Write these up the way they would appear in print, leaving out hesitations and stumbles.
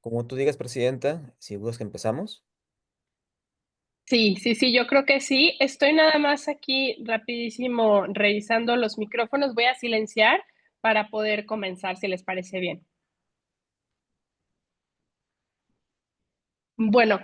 Como tú digas, presidenta, si gustas que empezamos. Sí, sí, sí, yo creo que sí. Estoy nada más aquí rapidísimo revisando los micrófonos. Voy a silenciar para poder comenzar, si les parece bien. Bueno,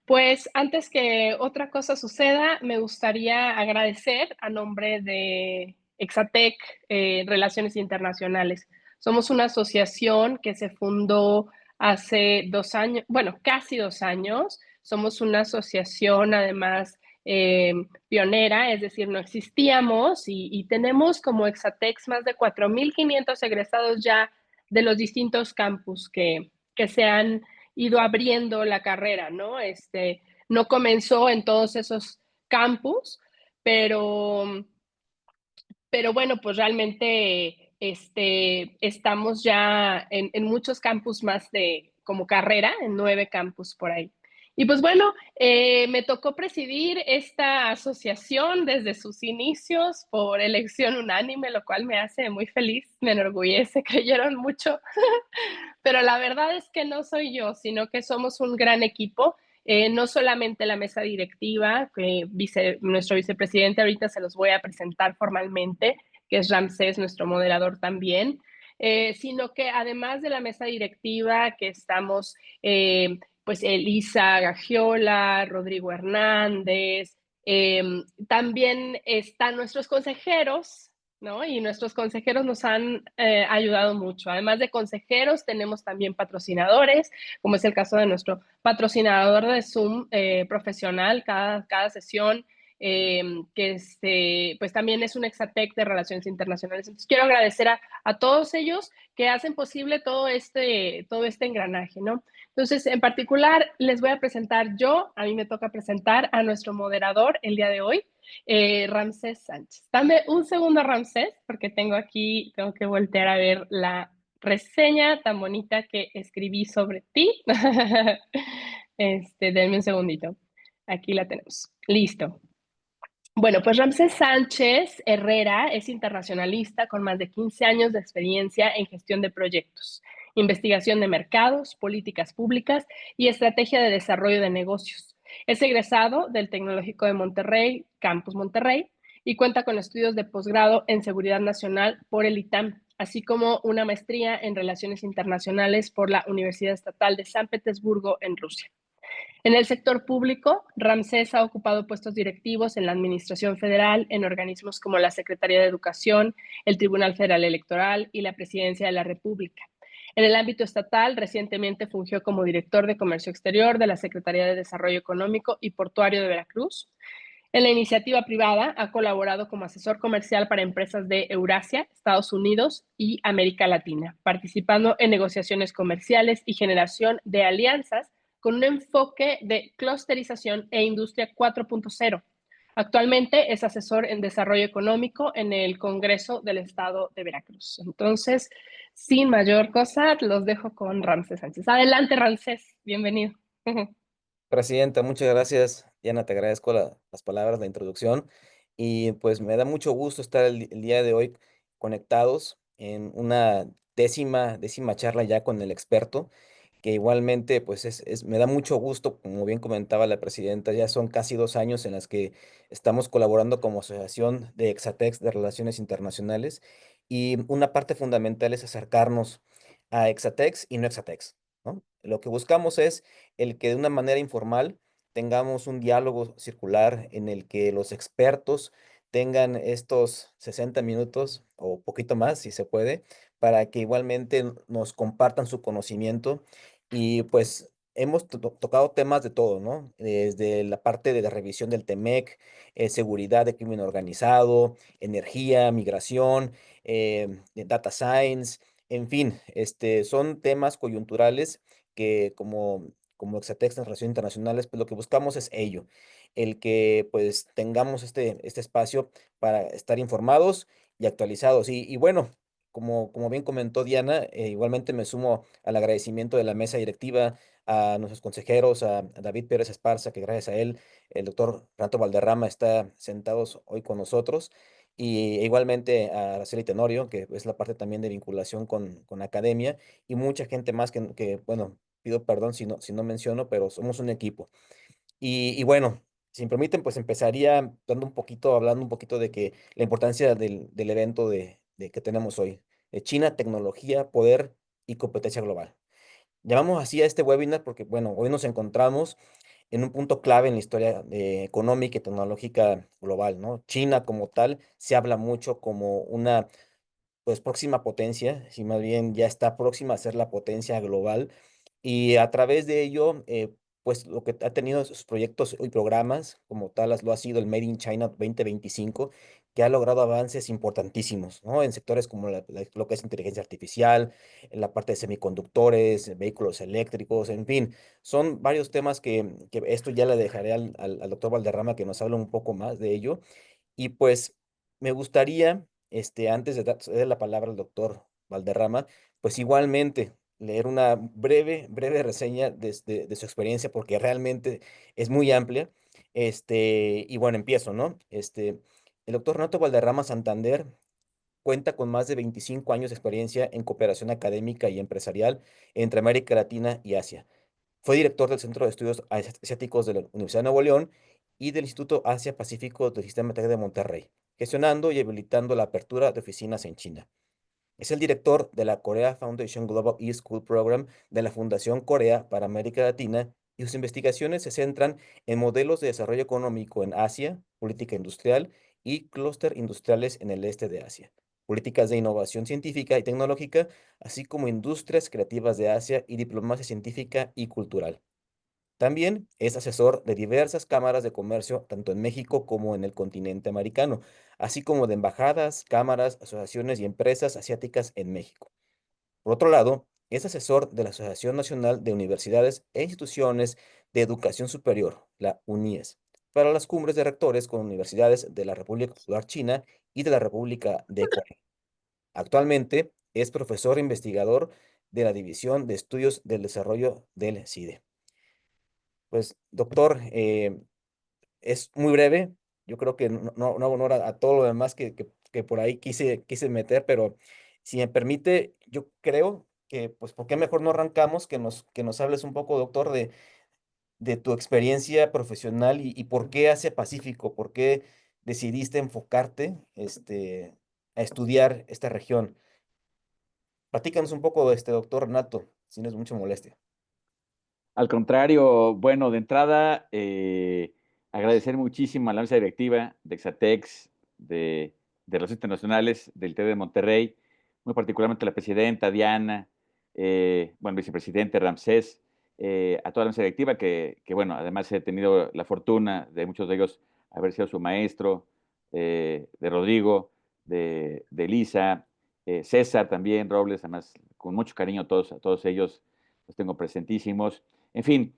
pues antes que otra cosa suceda, me gustaría agradecer a nombre de Exatec Relaciones Internacionales. Somos una asociación que se fundó hace 2 años, bueno, casi 2 años. Somos una asociación además pionera, es decir, no existíamos y tenemos como Exatex más de 4.500 egresados ya de los distintos campus que se han ido abriendo la carrera, ¿no? No comenzó en todos esos campus, pero, pero bueno, pues realmente estamos ya en muchos campus más de como carrera, en 9 campus por ahí. Y pues bueno, me tocó presidir esta asociación desde sus inicios por elección unánime, lo cual me hace muy feliz, me enorgullece, creyeron mucho, pero la verdad es que no soy yo, sino que somos un gran equipo. No solamente la mesa directiva, que nuestro vicepresidente ahorita se los voy a presentar formalmente, que es Ramsés, nuestro moderador también, sino que además de la mesa directiva, que estamos pues Elisa Gagiola, Rodrigo Hernández, eh, también están nuestros consejeros, ¿no? Y nuestros consejeros nos han ayudado mucho. Además de consejeros, tenemos también patrocinadores, como es el caso de nuestro patrocinador de Zoom profesional, cada sesión, que pues también es un Exatec de Relaciones Internacionales. Entonces, quiero agradecer a todos ellos que hacen posible todo este engranaje, ¿no? Entonces, en particular, les voy a presentar yo, a mí me toca presentar a nuestro moderador el día de hoy, Ramsés Sánchez. Dame un segundo, Ramsés, porque tengo que voltear a ver la reseña tan bonita que escribí sobre ti. Denme un segundito. Aquí la tenemos. Listo. Bueno, pues Ramsés Sánchez Herrera es internacionalista con más de 15 años de experiencia en gestión de proyectos, investigación de mercados, políticas públicas y estrategia de desarrollo de negocios. Es egresado del Tecnológico de Monterrey, Campus Monterrey, y cuenta con estudios de posgrado en Seguridad Nacional por el ITAM, así como una maestría en Relaciones Internacionales por la Universidad Estatal de San Petersburgo en Rusia. En el sector público, Ramsés ha ocupado puestos directivos en la Administración Federal, en organismos como la Secretaría de Educación, el Tribunal Federal Electoral y la Presidencia de la República. En el ámbito estatal, recientemente fungió como director de Comercio Exterior de la Secretaría de Desarrollo Económico y Portuario de Veracruz. En la iniciativa privada ha colaborado como asesor comercial para empresas de Eurasia, Estados Unidos y América Latina, participando en negociaciones comerciales y generación de alianzas con un enfoque de clusterización e industria 4.0. Actualmente es asesor en desarrollo económico en el Congreso del Estado de Veracruz. Entonces, sin mayor cosa, los dejo con Ramsés Sánchez. Adelante, Ramsés, bienvenido. Presidenta, muchas gracias. Diana, te agradezco las palabras, la introducción. Y pues me da mucho gusto estar el día de hoy conectados en una décima charla ya con el experto, que igualmente pues me da mucho gusto, como bien comentaba la presidenta, ya son casi 2 años en las que estamos colaborando como Asociación de Exatex de Relaciones Internacionales. Y una parte fundamental es acercarnos a Exatex y no Exatex, ¿no? Lo que buscamos es el que de una manera informal tengamos un diálogo circular en el que los expertos tengan estos 60 minutos o poquito más, si se puede, para que igualmente nos compartan su conocimiento. Y pues hemos tocado temas de todo, ¿no? Desde la parte de la revisión del TEMEC, seguridad de crimen organizado, energía, migración, data science, en fin, son temas coyunturales que como Exatex en Relaciones Internacionales, pues lo que buscamos es ello, el que pues tengamos este espacio para estar informados y actualizados. Y bueno, como bien comentó Diana, igualmente me sumo al agradecimiento de la mesa directiva, a nuestros consejeros, a David Pérez Esparza, que gracias a él, el doctor Renato Valderrama está sentados hoy con nosotros. Y igualmente a Araceli Tenorio, que es la parte también de vinculación con academia, y mucha gente más bueno, pido perdón si no menciono, pero somos un equipo. Y bueno, si me permiten, pues empezaría hablando un poquito de que la importancia del evento que tenemos hoy, de China, tecnología, poder y competencia global. Llamamos así a este webinar porque, bueno, hoy nos encontramos en un punto clave en la historia económica y tecnológica global, ¿no? China como tal se habla mucho como una pues próxima potencia, si más bien ya está próxima a ser la potencia global y a través de ello, pues lo que ha tenido sus proyectos y programas, como tal lo ha sido el Made in China 2025, que ha logrado avances importantísimos, ¿no? En sectores como lo que es inteligencia artificial, en la parte de semiconductores, vehículos eléctricos, en fin, son varios temas que esto ya le dejaré al doctor Valderrama que nos hable un poco más de ello y pues me gustaría, antes de ceder la palabra al doctor Valderrama, pues igualmente leer una breve reseña de su experiencia, porque realmente es muy amplia. Y bueno, empiezo, ¿no? El doctor Nato Valderrama Santander cuenta con más de 25 años de experiencia en cooperación académica y empresarial entre América Latina y Asia. Fue director del Centro de Estudios Asiáticos de la Universidad de Nuevo León y del Instituto Asia-Pacífico del Sistema TEC de Monterrey, gestionando y habilitando la apertura de oficinas en China. Es el director de la Korea Foundation Global E-School Program de la Fundación Corea para América Latina y sus investigaciones se centran en modelos de desarrollo económico en Asia, política industrial y clúster industriales en el este de Asia, políticas de innovación científica y tecnológica, así como industrias creativas de Asia y diplomacia científica y cultural. También es asesor de diversas cámaras de comercio, tanto en México como en el continente americano, así como de embajadas, cámaras, asociaciones y empresas asiáticas en México. Por otro lado, es asesor de la Asociación Nacional de Universidades e Instituciones de Educación Superior, la UNIES, para las cumbres de rectores con universidades de la República Popular China y de la República de Corea. Actualmente es profesor investigador de la División de Estudios del Desarrollo del CIDE. Pues, doctor, es muy breve. Yo creo que no hago honor a todo lo demás que por ahí quise meter, pero si me permite, yo creo que, pues, ¿por qué mejor no arrancamos? Que nos hables un poco, doctor, de tu experiencia profesional y por qué Asia Pacífico, por qué decidiste enfocarte, a estudiar esta región. Platícanos un poco, doctor Renato, si no es mucha molestia. Al contrario, bueno, de entrada, agradecer muchísimo a la mesa directiva de Exatex, de Relaciones Internacionales del TED de Monterrey, muy particularmente a la presidenta Diana, bueno, vicepresidente Ramsés, a toda la mesa directiva bueno, además he tenido la fortuna de muchos de ellos haber sido su maestro, de Rodrigo, de Elisa, César también, Robles, además con mucho cariño a todos ellos los tengo presentísimos. En fin,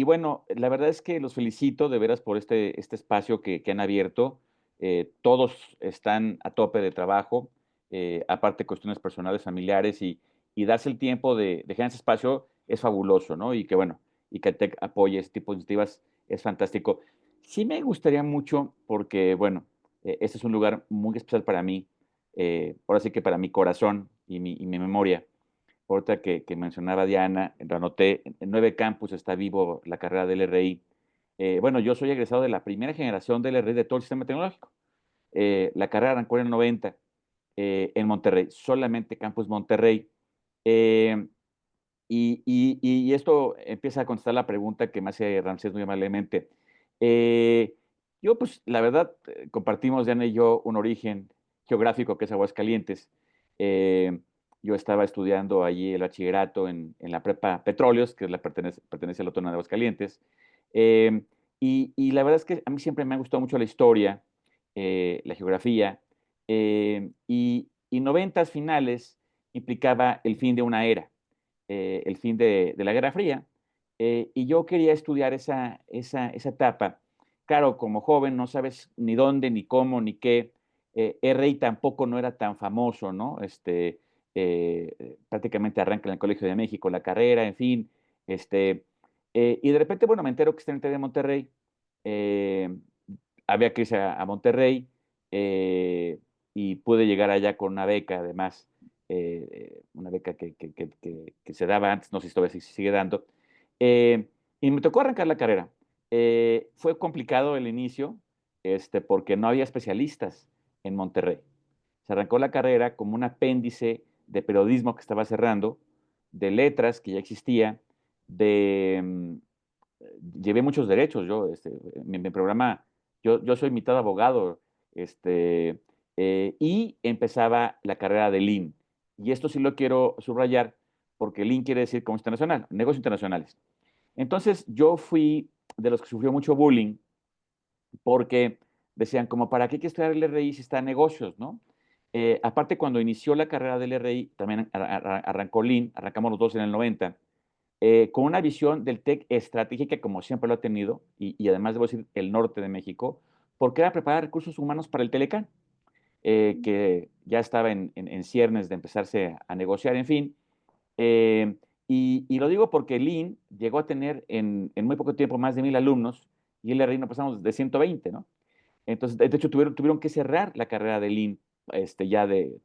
bueno, la verdad es que los felicito de veras por este espacio que han abierto. Todos están a tope de trabajo, aparte cuestiones personales, familiares, y darse el tiempo de generar ese espacio es fabuloso, ¿no? Y que bueno, y que TEC apoye este tipo de iniciativas es fantástico. Sí me gustaría mucho, porque bueno, este es un lugar muy especial para mí, ahora sí que para mi corazón y mi memoria. Ahorita que mencionaba Diana, lo anoté, en 9 campus está vivo la carrera del RI. Bueno, yo soy egresado de la primera generación del RI de todo el sistema tecnológico. La carrera arrancó en el 90 en Monterrey, solamente Campus Monterrey. Eh, y esto empieza a contestar la pregunta que me hace Ramsés muy amablemente. Yo, pues, la verdad, compartimos, Diana y yo, un origen geográfico que es Aguascalientes. Eh, yo estaba estudiando allí el bachillerato en la prepa Petróleos, que es pertenece a la autónoma de Aguascalientes. Eh, y la verdad es que a mí siempre me ha gustado mucho la historia, la geografía, y noventas finales implicaba el fin de una era, el fin de la Guerra Fría, y yo quería estudiar esa etapa. Claro, como joven no sabes ni dónde, ni cómo, ni qué. RI tampoco no era tan famoso, ¿no? Prácticamente arranca en el Colegio de México la carrera, en fin. Y de repente, bueno, me entero que está en el TED de Monterrey. eh, Había que irse a Monterrey, y pude llegar allá con una beca, además. una beca que se daba antes, no sé si todavía se sigue dando, eh, y me tocó arrancar la carrera. Fue complicado el inicio, porque no había especialistas en Monterrey. Se arrancó la carrera como un apéndice de periodismo que estaba cerrando, de letras que ya existía, de... llevé muchos derechos, yo, mi programa, yo soy mitad abogado, y empezaba la carrera de Lean. Y esto sí lo quiero subrayar, porque Lean quiere decir comercio internacional, negocios internacionales. Entonces, yo fui de los que sufrió mucho bullying, porque decían, como, ¿para qué hay que estudiar el RI si está en negocios, no? Aparte, cuando inició la carrera del RI, también arrancó Lean, arrancamos los dos en el 90, con una visión del TEC estratégica, como siempre lo ha tenido, y además debo decir el norte de México, porque era preparar recursos humanos para el Telecán, que ya estaba en ciernes de empezarse a negociar, en fin. Eh, y lo digo porque Lean llegó a tener en muy poco tiempo más de 1,000 alumnos, y el RI no pasamos de 120, ¿no? Entonces, de hecho, tuvieron que cerrar la carrera de Lean,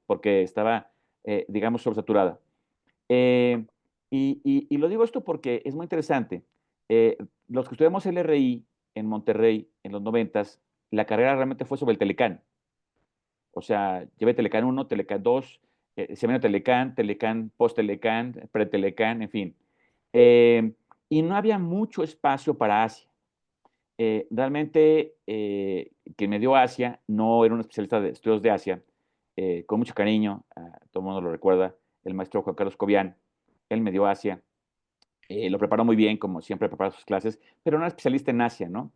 porque estaba, digamos, sobresaturada. Eh, y lo digo esto porque es muy interesante. Eh, los que estudiamos el RI en Monterrey en los 90, la carrera realmente fue sobre el Telecán. O sea, llevé Telecán 1, Telecán 2, Seminario Telecán, Telecán, post-Telecán, pre-Telecán, en fin. Eh, y no había mucho espacio para Asia. Realmente, quien me dio Asia no era un especialista de estudios de Asia, con mucho cariño, todo el mundo lo recuerda, el maestro Juan Carlos Cobian. Él me dio Asia, lo preparó muy bien, como siempre prepara sus clases, pero no era especialista en Asia, ¿no?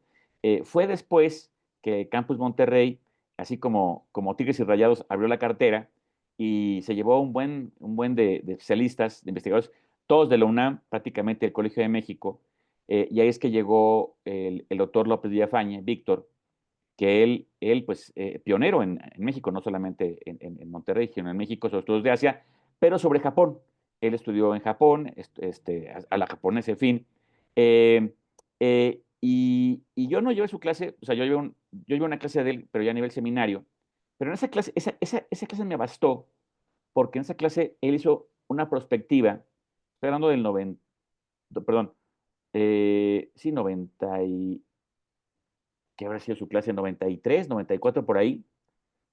Fue después que Campus Monterrey, así como Tigres y Rayados, abrió la cartera y se llevó un buen de especialistas, de investigadores, todos de la UNAM, prácticamente del Colegio de México, y ahí es que llegó el doctor López Villafañe, Víctor, que él pues, pionero en México, no solamente en Monterrey, sino en México, sobre estudios de Asia, pero sobre Japón. Él estudió en Japón, a la japonesa, en fin. Eh, y yo no llevé su clase, o sea, yo llevé una clase de él, pero ya a nivel seminario. Pero en esa clase, esa clase me bastó, porque en esa clase él hizo una prospectiva, estoy hablando del 90, perdón, sí, 90 que habrá sido su clase 93, 94 por ahí,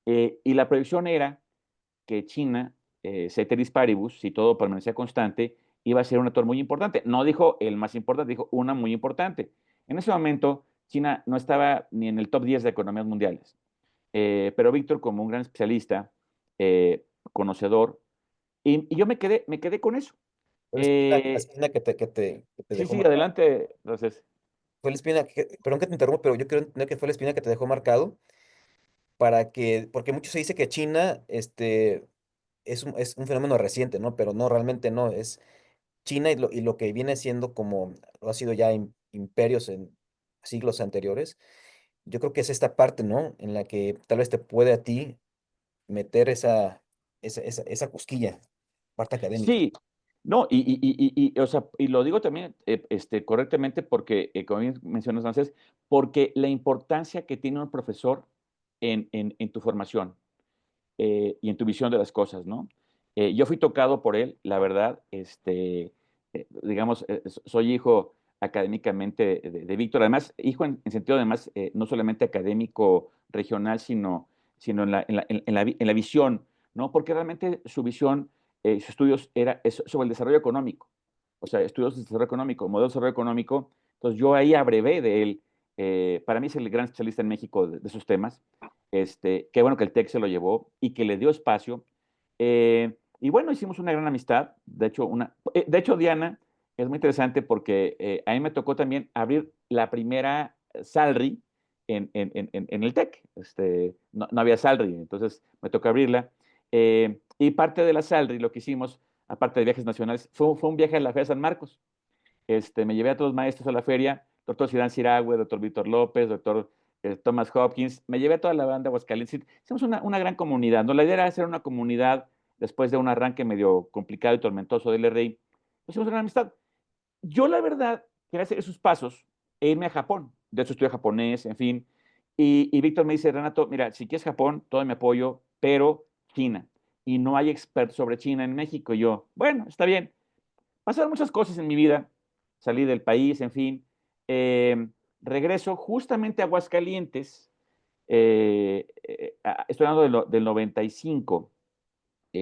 y la proyección era que China, ceteris paribus, si todo permanecía constante, iba a ser un actor muy importante. No dijo el más importante, dijo una muy importante. En ese momento, China no estaba ni en el top 10 de economías mundiales. Pero Víctor, como un gran especialista, conocedor, y yo me quedé con eso. Fue la Eh, espina que te sí, dejó sí, marcado. adelante, entonces. Fue la espina perdón que te interrumpa, pero yo quiero entender que fue la espina que te dejó marcado porque mucho se dice que China, es un fenómeno reciente, ¿no? Pero no, realmente no. Es China y lo que viene siendo como lo ha sido ya imperios en siglos anteriores. Yo creo que es esta parte, ¿no? En la que tal vez te puede a ti meter esa cosquilla, parte académica. Sí, no, o sea, y lo digo también correctamente porque, como bien mencionas, Francés, porque la importancia que tiene un profesor en tu formación, y en tu visión de las cosas, ¿no? Yo fui tocado por él, la verdad, digamos, soy hijo académicamente de Víctor, además, hijo en sentido además, no solamente académico regional, sino en la visión, ¿no? Porque realmente su visión, sus estudios es sobre el desarrollo económico, o sea, estudios de desarrollo económico, modelo de desarrollo económico, entonces yo ahí abrevé de él, para mí es el gran especialista en México de esos temas, qué bueno que el TEC se lo llevó y que le dio espacio. Y bueno, hicimos una gran amistad. De hecho, Diana, es muy interesante porque a mí me tocó también abrir la primera Salary en el TEC. No había Salary, entonces me tocó abrirla. Y parte de la Salary, lo que hicimos, aparte de viajes nacionales, fue un viaje a la Feria de San Marcos. Me llevé a todos los maestros a la feria, doctor Sidán Siragüe, doctor Víctor López, doctor Thomas Hopkins, me llevé a toda la banda de Aguascalientes. Hicimos una gran comunidad, ¿no? La idea era hacer una comunidad después de un arranque medio complicado y tormentoso del RI. Hicimos una amistad. Yo, la verdad, quería hacer esos pasos e irme a Japón. De hecho, estudié japonés, en fin. Y Víctor me dice, Renato, mira, si quieres Japón, todo mi apoyo, pero China. y no hay expertos sobre China en México. Y yo, bueno, está bien. Pasaron muchas cosas en mi vida, salí del país, en fin. Eh, Regreso justamente a Aguascalientes. Estoy hablando del 95,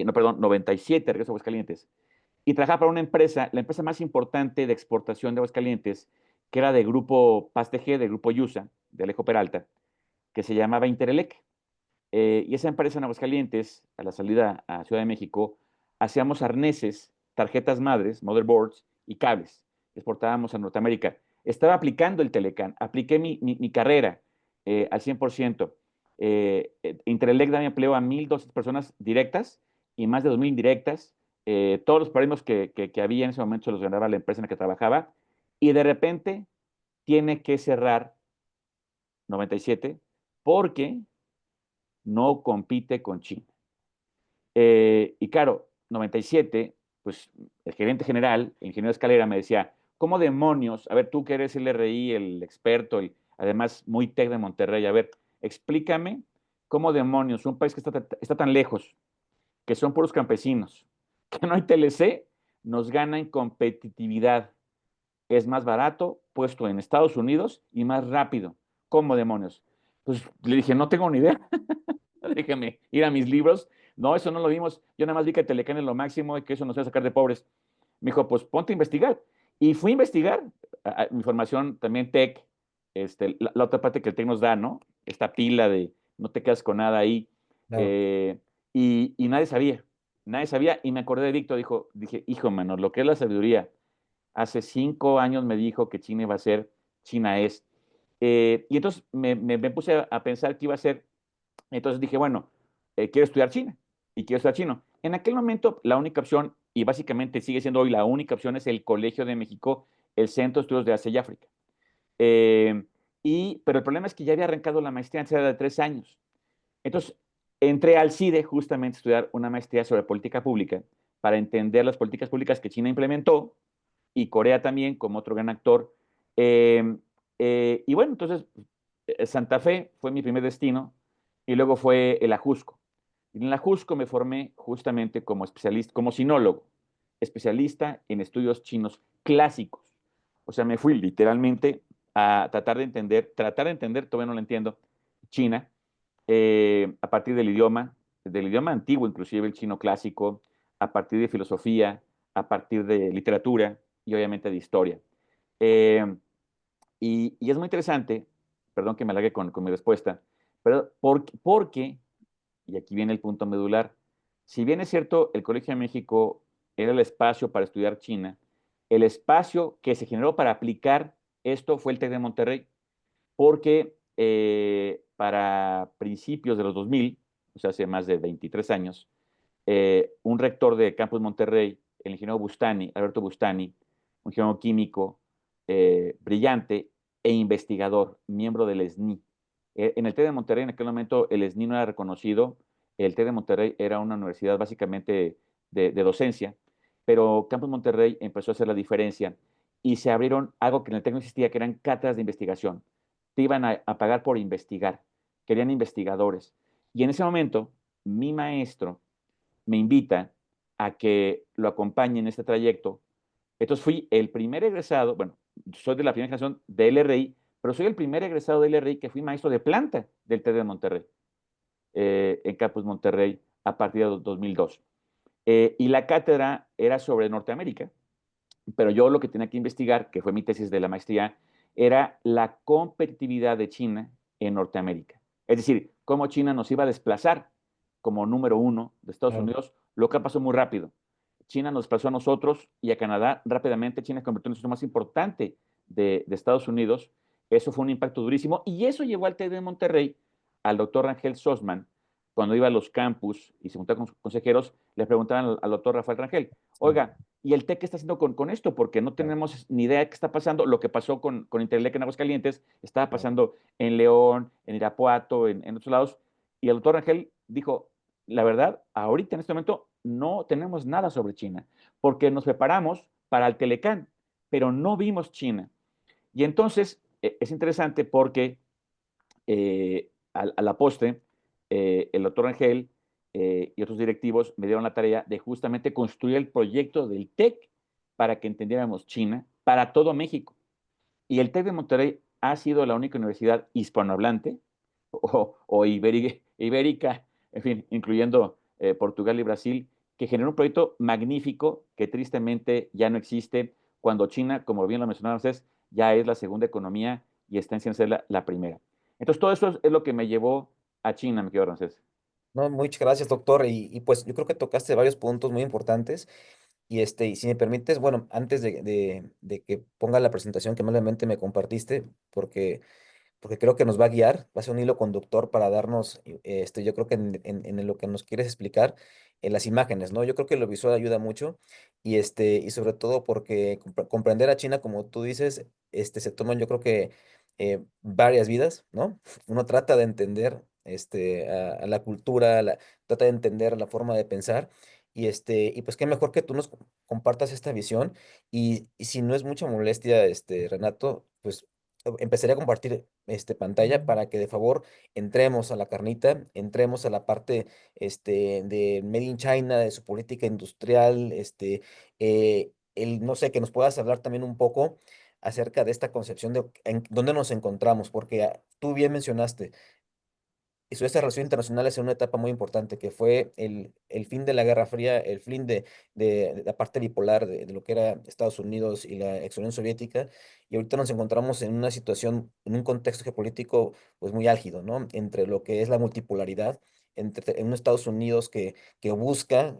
no, perdón, 97, regreso a Aguascalientes. Y trabajaba para una empresa, la empresa más importante de exportación de Aguascalientes, que era de Grupo Pasteje, de Grupo Yusa, de Alejo Peralta, que se llamaba Interelec. Y esa empresa en Aguascalientes, a la salida a Ciudad de México, hacíamos arneses, tarjetas madres, motherboards y cables. Exportábamos a Norteamérica. Estaba aplicando el Telecan, apliqué mi carrera al 100%. Interelec da empleo a 1,200 personas directas y más de 2,000 indirectas. Todos los premios que había en ese momento se los ganaba la empresa en la que trabajaba. Y de repente tiene que cerrar 97 porque no compite con China. Y claro, 97, pues el gerente general, el ingeniero Escalera, me decía, ¿cómo demonios? A ver, tú que eres el RI, el experto, además muy tech de Monterrey, a ver, explícame cómo demonios, un país que está tan lejos, que son puros campesinos, que no hay TLC, nos gana en competitividad. Es más barato, puesto en Estados Unidos y más rápido. ¿Cómo demonios? Pues le dije, no tengo ni idea. Déjeme ir a mis libros. No, eso no lo vimos. Yo nada más vi que Telecán es lo máximo y que eso nos va a sacar de pobres. Me dijo, pues ponte a investigar. Y fui a investigar. Mi formación también tech, la otra parte que el tech nos da, ¿no? Esta pila de no te quedas con nada ahí. Claro. Eh, y nadie sabía. Nadie sabía. Y me acordé de Víctor. Dije, hijo, mano, lo que es la sabiduría. Hace 5 años me dijo que China iba a ser, China es. Y entonces me puse a pensar qué iba a ser. Entonces dije, bueno, quiero estudiar China y quiero estudiar chino. En aquel momento, la única opción, y básicamente sigue siendo hoy la única opción, es el Colegio de México, el Centro de Estudios de Asia y África. Eh, pero el problema es que ya había arrancado la maestría antes era de 3 años. Entonces, entré al CIDE justamente a estudiar una maestría sobre política pública para entender las políticas públicas que China implementó y Corea también como otro gran actor. Eh, y bueno, entonces Santa Fe fue mi primer destino y luego fue el Ajusco. Y en el Ajusco me formé justamente como especialista, como sinólogo, especialista en estudios chinos clásicos. O sea, me fui literalmente a tratar de entender, todavía no lo entiendo, China, a partir del idioma antiguo, inclusive el chino clásico, a partir de filosofía, a partir de literatura y obviamente de historia. Eh, y es muy interesante, perdón que me alargue con mi respuesta, pero porque, y aquí viene el punto medular, si bien es cierto, el Colegio de México era el espacio para estudiar China, el espacio que se generó para aplicar esto fue el TEC de Monterrey, porque para principios de los 2000, o sea, hace más de 23 años, un rector de Campus Monterrey, el ingeniero Bustani, Alberto Bustani, un ingeniero químico brillante e investigador, miembro del SNI. En el TEC de Monterrey, en aquel momento, el SNI no era reconocido. El TEC de Monterrey era una universidad básicamente de docencia, pero Campus Monterrey empezó a hacer la diferencia y se abrieron algo que en el TEC no existía, que eran cátedras de investigación. Te iban a pagar por investigar, querían investigadores. Y en ese momento, mi maestro me invita a que lo acompañe en este trayecto. Entonces fui el primer egresado, bueno, soy de la primera generación del LRI, pero soy el primer egresado del LRI que fui maestro de planta del TED de Monterrey, en Campus Monterrey, a partir de 2002. Y la cátedra era sobre Norteamérica, pero yo lo que tenía que investigar, que fue mi tesis de la maestría, era la competitividad de China en Norteamérica. Es decir, cómo China nos iba a desplazar como número uno de Estados Claro. Unidos, lo que pasó muy rápido. China nos desplazó a nosotros y a Canadá rápidamente. China se convirtió en el socio más importante de Estados Unidos. Eso fue un impacto durísimo y eso llevó al TED de Monterrey, al doctor Rangel Sosman, cuando iba a los campus y se juntaba con sus consejeros, le preguntaban al doctor Rafael Rangel, Sí, oiga, ¿y el TEC qué está haciendo con esto? Porque no claro, tenemos ni idea de qué está pasando. Lo que pasó con Interlec en Aguascalientes estaba claro. pasando en León, en Irapuato, en otros lados. Y el doctor Rangel dijo, la verdad, ahorita en este momento no tenemos nada sobre China, porque nos preparamos para el Telecán, pero no vimos China. Y entonces es interesante porque a la postre, el doctor Rangel y otros directivos me dieron la tarea de justamente construir el proyecto del TEC para que entendiéramos China para todo México. Y el TEC de Monterrey ha sido la única universidad hispanohablante o ibérica, en fin, incluyendo Portugal y Brasil, que generó un proyecto magnífico que tristemente ya no existe cuando China, como bien lo mencionaron ustedes, ya es la segunda economía y está en ser la primera. Entonces, todo eso es lo que me llevó a China, mi querido Ramsés. No, muchas gracias, doctor. Y pues yo creo que tocaste varios puntos muy importantes. Y si me permites, bueno, antes de que ponga la presentación que amablemente me compartiste, porque creo que nos va a guiar, va a ser un hilo conductor para darnos, yo creo que en lo que nos quieres explicar, en las imágenes, ¿no? Yo creo que lo visual ayuda mucho y sobre todo porque comprender a China, como tú dices, se toman yo creo que varias vidas, ¿no? Uno trata de entender a la cultura, trata de entender la forma de pensar y pues qué mejor que tú nos compartas esta visión y si no es mucha molestia, Renato, pues empezaría a compartir pantalla para que de favor entremos a la carnita, entremos a la parte de Made in China, de su política industrial, no sé, que nos puedas hablar también un poco acerca de esta concepción de en dónde nos encontramos, porque tú bien mencionaste, hizo esta relación internacional en una etapa muy importante, que fue el fin de la Guerra Fría, el fin de la parte bipolar de lo que era Estados Unidos y la ex Unión Soviética, y ahorita nos encontramos en una situación, en un contexto geopolítico pues muy álgido, ¿no? Entre lo que es la multipolaridad, en un Estados Unidos que busca,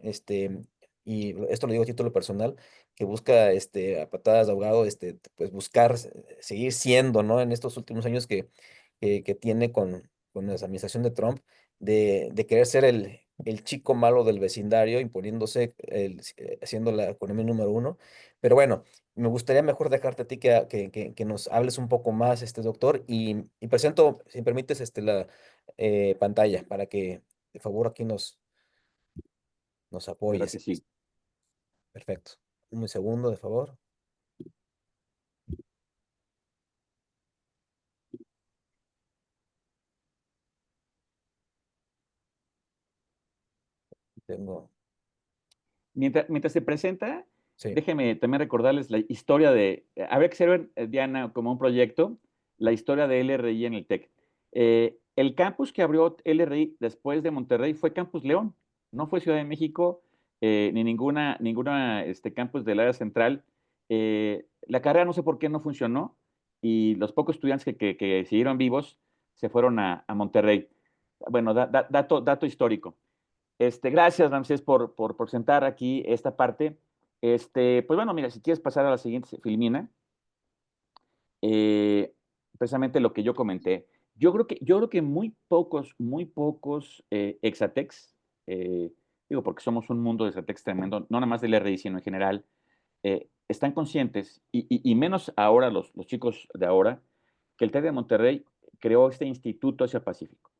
y esto lo digo a título personal, que busca a patadas de ahogado, pues buscar seguir siendo, ¿no? En estos últimos años que tiene con la administración de Trump, de querer ser el chico malo del vecindario, imponiéndose, siendo la economía número uno. Pero bueno, me gustaría mejor dejarte a ti que nos hables un poco más, doctor, y presento, si me permites, la pantalla para que, de favor, aquí nos Claro apoyes que en sí. esto. Perfecto. Un segundo, de favor. Tengo, Mientras se presenta, sí, déjeme también recordarles la historia habría que ser, Diana, como un proyecto, la historia de LRI en el TEC. El campus que abrió LRI después de Monterrey fue Campus León, no fue Ciudad de México, ni ninguna campus del área central. La carrera no sé por qué no funcionó y los pocos estudiantes que siguieron vivos se fueron a Monterrey. Bueno, dato histórico. Gracias, Ramsés, por sentar aquí esta parte. Pues bueno, mira, si quieres pasar a la siguiente filmina, eh, precisamente lo que yo comenté. Yo creo que muy pocos Exatex, digo, porque somos un mundo de Exatex tremendo, no nada más del RI, sino en general, están conscientes, y menos ahora los chicos de ahora, que el TEC de Monterrey creó este Instituto Asia Pacífico.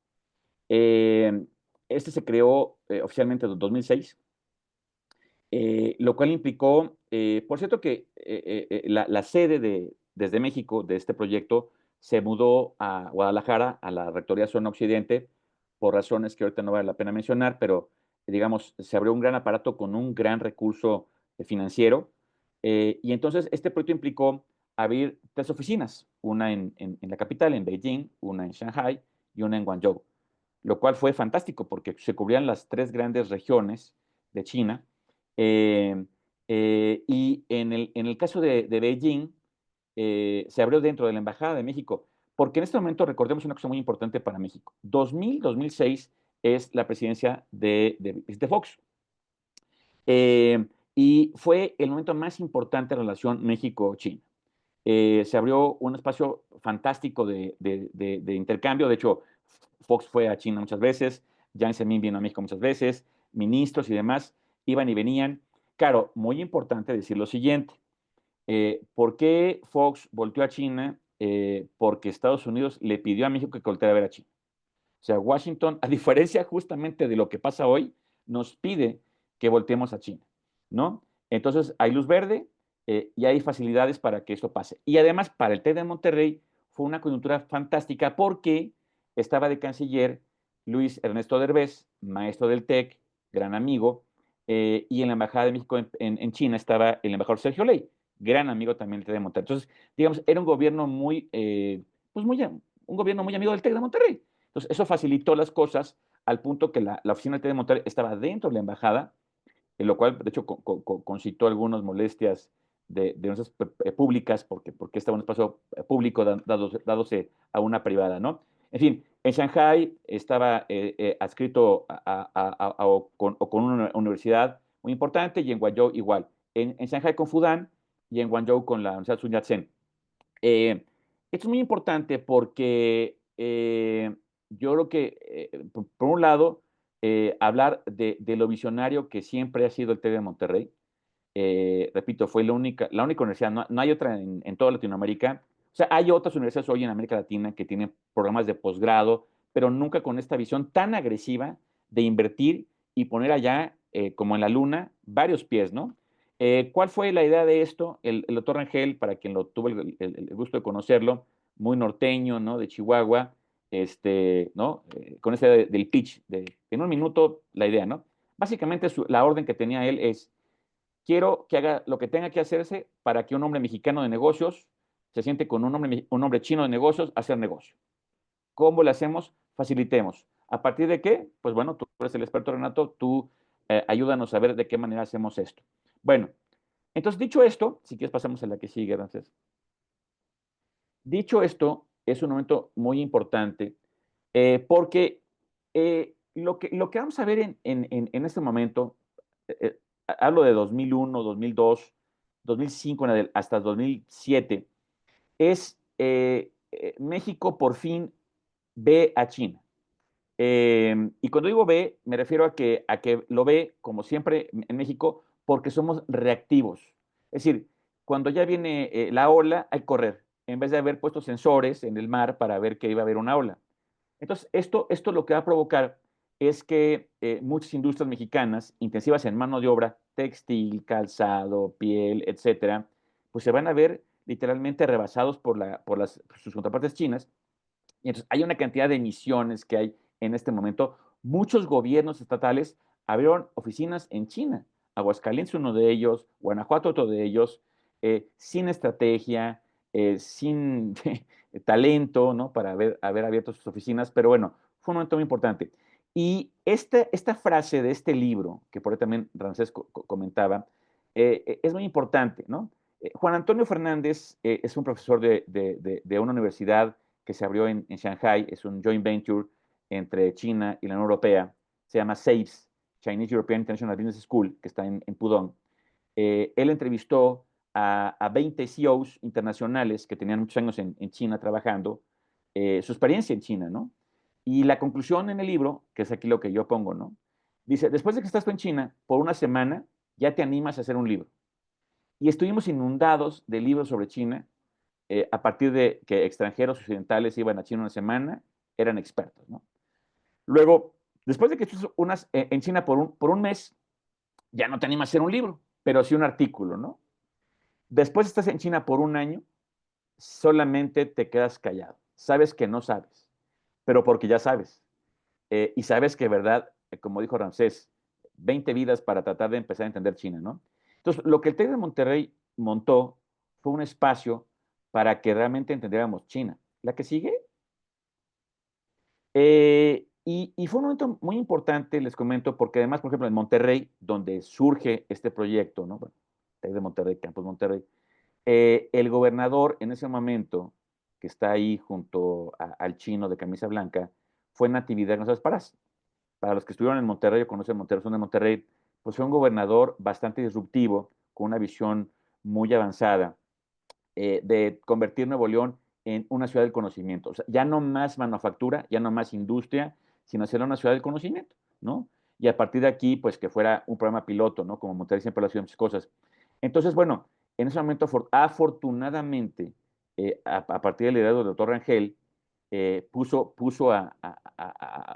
Eh, este se creó oficialmente en 2006, lo cual implicó, por cierto, que la sede desde México de este proyecto se mudó a Guadalajara, a la Rectoría Zona Occidente, por razones que ahorita no vale la pena mencionar, pero digamos, se abrió un gran aparato con un gran recurso financiero. Y entonces este proyecto implicó abrir tres oficinas, una en la capital, en Beijing, una en Shanghai y una en Guangzhou, lo cual fue fantástico porque se cubrían las tres grandes regiones de China. eh, y en el caso de Beijing, se abrió dentro de la Embajada de México, porque en este momento recordemos una cosa muy importante para México. 2006 es la presidencia de Fox. Y fue el momento más importante en relación México-China. Se abrió un espacio fantástico de intercambio. De hecho, Fox fue a China muchas veces, Jiang Zemin vino a México muchas veces, ministros y demás iban y venían. Claro, muy importante decir lo siguiente. ¿Por qué Fox volteó a China? Porque Estados Unidos le pidió a México que volteara a ver a China. O sea, Washington, a diferencia justamente de lo que pasa hoy, nos pide que volteemos a China, ¿no? Entonces, hay luz verde y hay facilidades para que eso pase. Y además, para el TEC de Monterrey fue una coyuntura fantástica porque estaba de canciller Luis Ernesto Derbez, maestro del TEC, gran amigo, y en la Embajada de México en China estaba el embajador Sergio Ley, gran amigo también del TEC de Monterrey. Entonces, digamos, era un gobierno pues un gobierno muy amigo del TEC de Monterrey. Entonces, eso facilitó las cosas al punto que la oficina del TEC de Monterrey estaba dentro de la embajada, en lo cual, de hecho, concitó algunas molestias de nuestras públicas, porque estaba en un espacio público dándose a una privada, ¿no? En fin, en Shanghái estaba adscrito o con una universidad muy importante, y en Guangzhou igual. En Shanghái con Fudan y en Guangzhou con la Universidad Sun Yat-sen. Esto es muy importante porque yo creo que, por un lado, hablar de lo visionario que siempre ha sido el TEC de Monterrey. Repito, fue la única universidad, no hay otra en toda Latinoamérica. O sea, hay otras universidades hoy en América Latina que tienen programas de posgrado, pero nunca con esta visión tan agresiva de invertir y poner allá, como en la luna, varios pies, ¿no? ¿Cuál fue la idea de esto? El doctor Rangel, para quien lo tuvo el gusto de conocerlo, muy norteño, ¿no? De Chihuahua, ¿no? Con esa idea del pitch, en un minuto la idea, ¿no? Básicamente la orden que tenía él es: quiero que haga lo que tenga que hacerse para que un hombre mexicano de negocios se siente con un hombre chino de negocios a hacer negocio. ¿Cómo lo hacemos? Facilitemos. ¿A partir de qué? Pues bueno, tú eres el experto, Renato, tú ayúdanos a ver de qué manera hacemos esto. Bueno, entonces, dicho esto, si quieres pasamos a la que sigue, Ramsés. Dicho esto, es un momento muy importante, porque lo que vamos a ver en este momento, eh, hablo de 2001, 2002, 2005 hasta 2007, es México por fin ve a China. Y cuando digo ve, me refiero a que lo ve, como siempre en México, porque somos reactivos. Es decir, cuando ya viene la ola, hay que correr, en vez de haber puesto sensores en el mar para ver que iba a haber una ola. Entonces, esto lo que va a provocar es que muchas industrias mexicanas, intensivas en mano de obra, textil, calzado, piel, etcétera, pues se van a ver literalmente rebasados por sus contrapartes chinas. Y entonces hay una cantidad de emisiones que hay en este momento. Muchos gobiernos estatales abrieron oficinas en China. Aguascalientes uno de ellos, Guanajuato otro de ellos, sin estrategia, sin talento, ¿no? Para haber abierto sus oficinas, pero bueno, fue un momento muy importante. Y esta frase de este libro, que por ahí también Ramsés comentaba, es muy importante, ¿no? Juan Antonio Fernández es un profesor de una universidad que se abrió en Shanghai, es un joint venture entre China y la Unión Europea, se llama SAIBS, Chinese European International Business School, que está en Pudong. Él entrevistó a 20 CEOs internacionales que tenían muchos años en China trabajando, su experiencia en China, ¿no? Y la conclusión en el libro, que es aquí lo que yo pongo, ¿no? Dice: después de que estás tú en China, por una semana, ya te animas a hacer un libro. Y estuvimos inundados de libros sobre China, a partir de que extranjeros occidentales iban a China una semana, eran expertos, ¿no? Luego, después de que estás en China por un mes, ya no te animas a hacer un libro, pero sí un artículo, ¿no? Después estás en China por un año, solamente te quedas callado. Sabes que no sabes, pero porque ya sabes. Y sabes que, verdad, como dijo Ramsés, 20 vidas para tratar de empezar a entender China, ¿no? Entonces, lo que el TEC de Monterrey montó fue un espacio para que realmente entendiéramos China. La que sigue. Y fue un momento muy importante, les comento, porque además, por ejemplo, en Monterrey, donde surge este proyecto, ¿no? Bueno, TEC de Monterrey, Campus Monterrey, el gobernador en ese momento, que está ahí junto al chino de camisa blanca, fue Natividad González Parás. Para los que estuvieron en Monterrey o conocen Monterrey, son de Monterrey, pues fue un gobernador bastante disruptivo, con una visión muy avanzada, de convertir Nuevo León en una ciudad del conocimiento. O sea, ya no más manufactura, ya no más industria, sino hacerla una ciudad del conocimiento, ¿no? Y a partir de aquí, pues que fuera un programa piloto, ¿no? Como Monterrey siempre lo ha sido muchas cosas. Entonces, bueno, en ese momento, afortunadamente, a partir del liderazgo del doctor Rangel, puso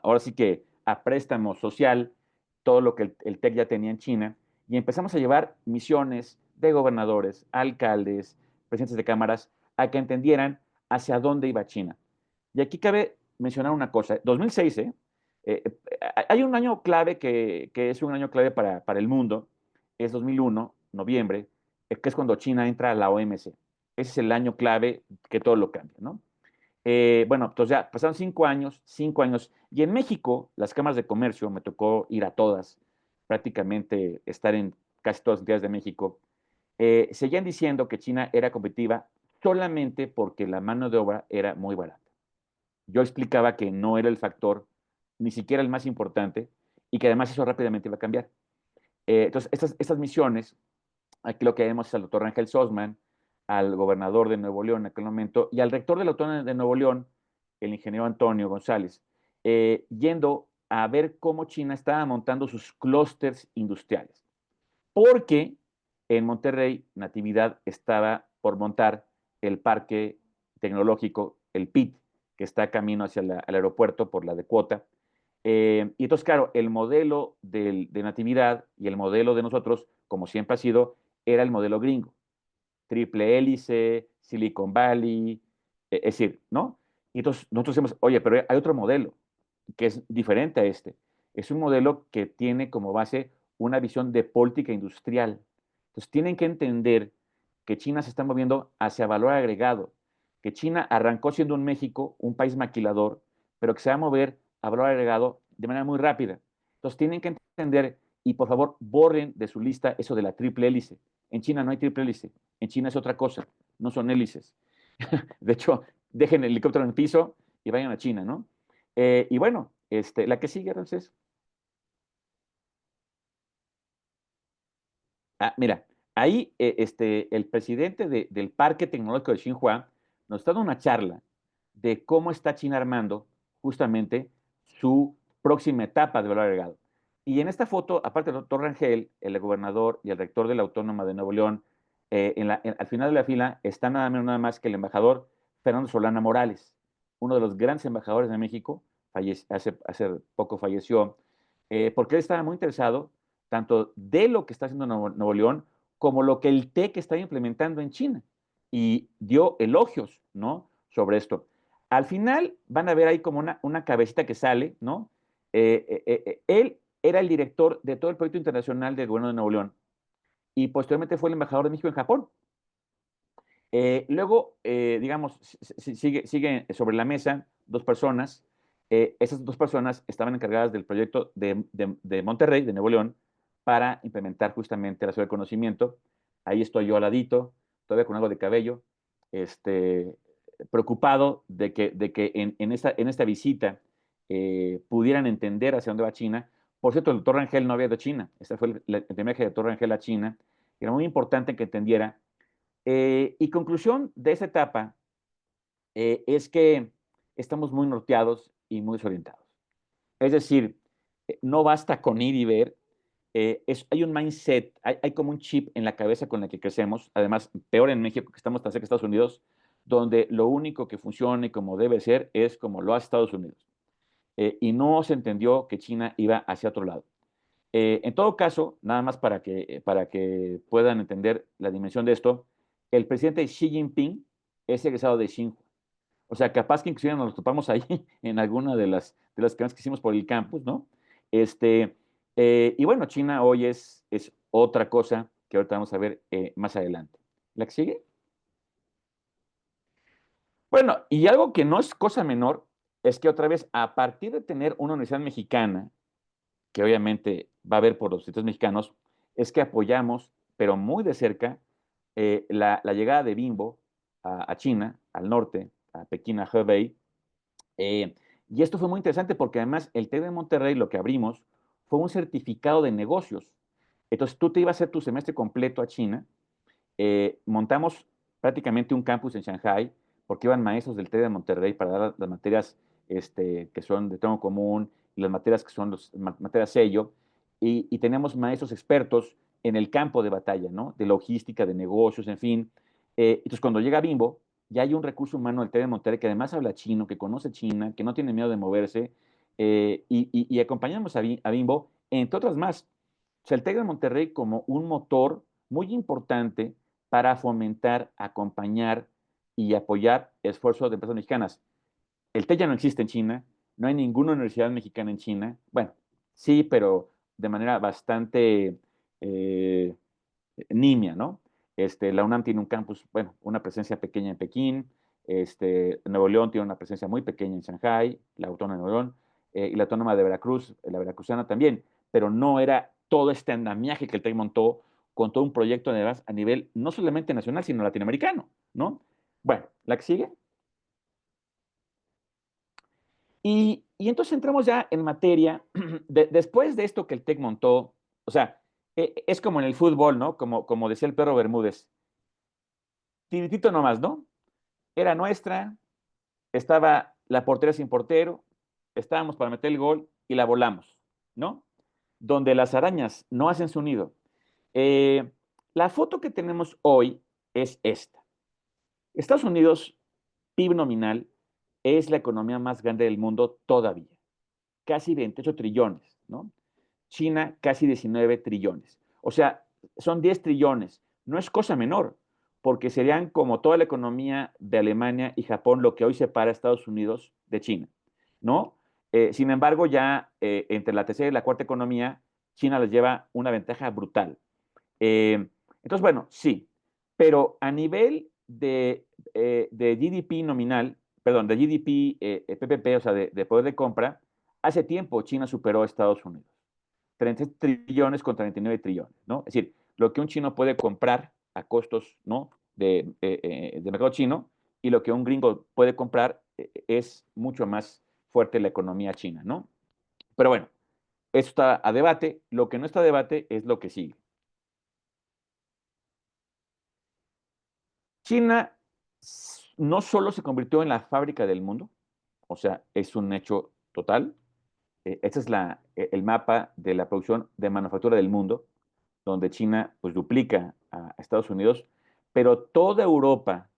ahora sí que a préstamo social todo lo que el TEC ya tenía en China, y empezamos a llevar misiones de gobernadores, alcaldes, presidentes de cámaras, a que entendieran hacia dónde iba China. Y aquí cabe mencionar una cosa: 2006, Hay un año clave que es un año clave para el mundo, es 2001, noviembre, que es cuando China entra a la OMC. Ese es el año clave que todo lo cambia, ¿no? Bueno, entonces ya pasaron 5 años, y en México, las cámaras de comercio, me tocó ir a todas, prácticamente estar en casi todas las entidades de México, seguían diciendo que China era competitiva solamente porque la mano de obra era muy barata. Yo explicaba que no era el factor, ni siquiera el más importante, y que además eso rápidamente iba a cambiar. Entonces, estas misiones, aquí lo que vemos es al doctor Rangel Sosman, al gobernador de Nuevo León en aquel momento, y al rector de la Autónoma de Nuevo León, el ingeniero Antonio González, yendo a ver cómo China estaba montando sus clústeres industriales. Porque en Monterrey, Natividad estaba por montar el parque tecnológico, el PIT, que está camino hacia el aeropuerto por la de cuota. Y entonces, claro, el modelo de Natividad y el modelo de nosotros, como siempre ha sido, era el modelo gringo. Triple hélice, Silicon Valley, es decir, ¿no? Y entonces nosotros decimos, oye, pero hay otro modelo que es diferente a este. Es un modelo que tiene como base una visión de política industrial. Entonces tienen que entender que China se está moviendo hacia valor agregado, que China arrancó siendo un México, un país maquilador, pero que se va a mover a valor agregado de manera muy rápida. Entonces tienen que entender, y por favor borren de su lista eso de la triple hélice. En China no hay triple hélice, en China es otra cosa, no son hélices. De hecho, dejen el helicóptero en el piso y vayan a China, ¿no? Y bueno, la que sigue, Ramsés. Mira, ahí el presidente del Parque Tecnológico de Xinhua nos está dando una charla de cómo está China armando justamente su próxima etapa de valor agregado. Y en esta foto, aparte del doctor Rangel, el gobernador y el rector de la Autónoma de Nuevo León, al final de la fila está nada menos nada más que el embajador Fernando Solana Morales, uno de los grandes embajadores de México, hace poco falleció, porque él estaba muy interesado tanto de lo que está haciendo Nuevo León como lo que el TEC está implementando en China. Y dio elogios, ¿no? Sobre esto. Al final van a ver ahí como una cabecita que sale, ¿no? Él era el director de todo el proyecto internacional del gobierno de Nuevo León y posteriormente fue el embajador de México en Japón. Luego, digamos, sigue sobre la mesa dos personas. Esas dos personas estaban encargadas del proyecto de Monterrey, de Nuevo León, para implementar justamente la ciudad del conocimiento. Ahí estoy yo al ladito, todavía con algo de cabello, este, preocupado de que en esta visita pudieran entender hacia dónde va China. Por cierto, el doctor Rangel no había ido a China. Este fue el primer viaje del doctor Rangel a China. Era muy importante que entendiera y conclusión de esta etapa es que estamos muy norteados y muy desorientados. Es decir, no basta con ir y ver, hay un mindset, hay como un chip en la cabeza con el que crecemos, además, peor en México, que estamos tan cerca de Estados Unidos, donde lo único que funcione como debe ser es como lo hace Estados Unidos. Y no se entendió que China iba hacia otro lado. En todo caso, nada más para que puedan entender la dimensión de esto, el presidente Xi Jinping es egresado de Tsinghua. O sea, capaz que inclusive nos topamos ahí en alguna de las clases que hicimos por el campus, ¿no? Este, y bueno, China hoy es otra cosa que ahorita vamos a ver más adelante. ¿La que sigue? Bueno, y algo que no es cosa menor es que otra vez, a partir de tener una universidad mexicana, que obviamente va a haber por los institutos mexicanos, es que apoyamos, pero muy de cerca, la llegada de Bimbo a China, al norte, a Pekín, a Hebei. Y esto fue muy interesante porque además el TEC de Monterrey lo que abrimos fue un certificado de negocios. Entonces tú te ibas a hacer tu semestre completo a China, montamos prácticamente un campus en Shanghai, porque iban maestros del TED de Monterrey para dar las materias que son de tronco común y las materias que son las materias sello, y tenemos maestros expertos en el campo de batalla, ¿no? De logística, de negocios, en fin. Entonces, cuando llega Bimbo, ya hay un recurso humano del TED de Monterrey que además habla chino, que conoce China, que no tiene miedo de moverse, y acompañamos a Bimbo, entre otras más. O sea, el TEC de Monterrey como un motor muy importante para fomentar, acompañar y apoyar esfuerzos de empresas mexicanas. El TEC ya no existe en China, no hay ninguna universidad mexicana en China. Bueno, sí, pero de manera bastante eh, nimia, ¿no? La UNAM tiene un campus, bueno, una presencia pequeña en Pekín, Nuevo León tiene una presencia muy pequeña en Shanghái, la Autónoma de Nuevo León, y la Autónoma de Veracruz, la veracruzana también, pero no era todo este andamiaje que el TEC montó con todo un proyecto además a nivel no solamente nacional, sino latinoamericano, ¿no? Bueno, la que sigue. Y entonces entramos ya en materia, después de esto que el TEC montó, o sea, es como en el fútbol, ¿no? Como decía el perro Bermúdez, tiritito nomás, ¿no? Era nuestra, estaba la portería sin portero, estábamos para meter el gol y la volamos, ¿no? Donde las arañas no hacen su nido. La foto que tenemos hoy es esta. Estados Unidos, PIB nominal, es la economía más grande del mundo todavía, casi 28 trillones, ¿no? China, casi 19 trillones. O sea, son 10 trillones. No es cosa menor, porque serían como toda la economía de Alemania y Japón, lo que hoy separa a Estados Unidos de China, ¿no? Sin embargo, ya entre la tercera y la cuarta economía, China les lleva una ventaja brutal. Entonces, bueno, sí, pero a nivel de GDP nominal, perdón, de GDP PPP, o sea, de poder de compra, hace tiempo China superó a Estados Unidos. 30 trillones contra 29 trillones, ¿no? Es decir, lo que un chino puede comprar a costos, ¿no? De mercado chino y lo que un gringo puede comprar es mucho más fuerte la economía china, ¿no? Pero bueno, eso está a debate. Lo que no está a debate es lo que sigue. China no solo se convirtió en la fábrica del mundo, o sea, es un hecho total. Este es el mapa de la producción de manufactura del mundo, donde China pues duplica a Estados Unidos, pero toda Europa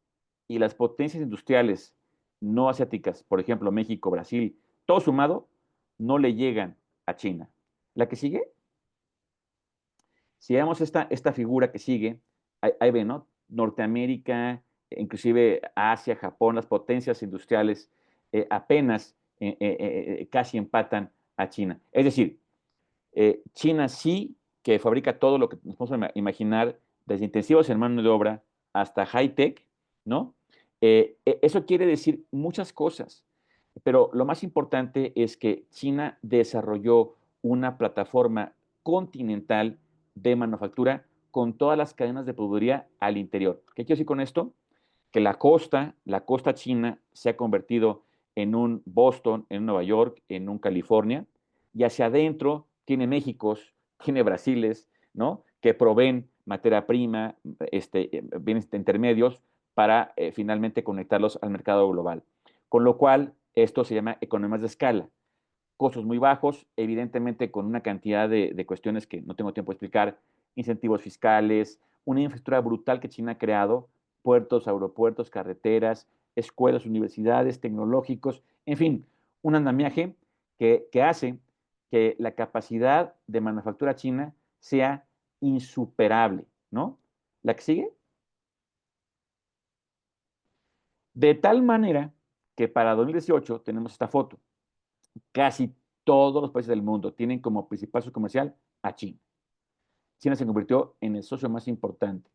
y las potencias industriales no asiáticas, por ejemplo, México, Brasil, todo sumado, no le llegan a China. ¿La que sigue? Si vemos esta figura que sigue, ahí ven, ¿no? Norteamérica, inclusive Asia, Japón, las potencias industriales apenas casi empatan a China. Es decir, China sí que fabrica todo lo que nos podemos imaginar, desde intensivos en mano de obra hasta high-tech, ¿no? Eso quiere decir muchas cosas, pero lo más importante es que China desarrolló una plataforma continental de manufactura con todas las cadenas de proveeduría al interior. ¿Qué quiero decir con esto? Que la costa china se ha convertido en un Boston, en un Nueva York, en un California, y hacia adentro tiene Méxicos, tiene Brasiles, ¿no? Que proveen materia prima, bienes intermedios para finalmente conectarlos al mercado global. Con lo cual, esto se llama economías de escala. Costos muy bajos, evidentemente con una cantidad de cuestiones que no tengo tiempo de explicar, incentivos fiscales, una infraestructura brutal que China ha creado, puertos, aeropuertos, carreteras, escuelas, universidades, tecnológicos, en fin, un andamiaje que hace que la capacidad de manufactura china sea insuperable, ¿no? ¿La que sigue? De tal manera que para 2018 tenemos esta foto. Casi todos los países del mundo tienen como principal socio comercial a China. China se convirtió en el socio más importante,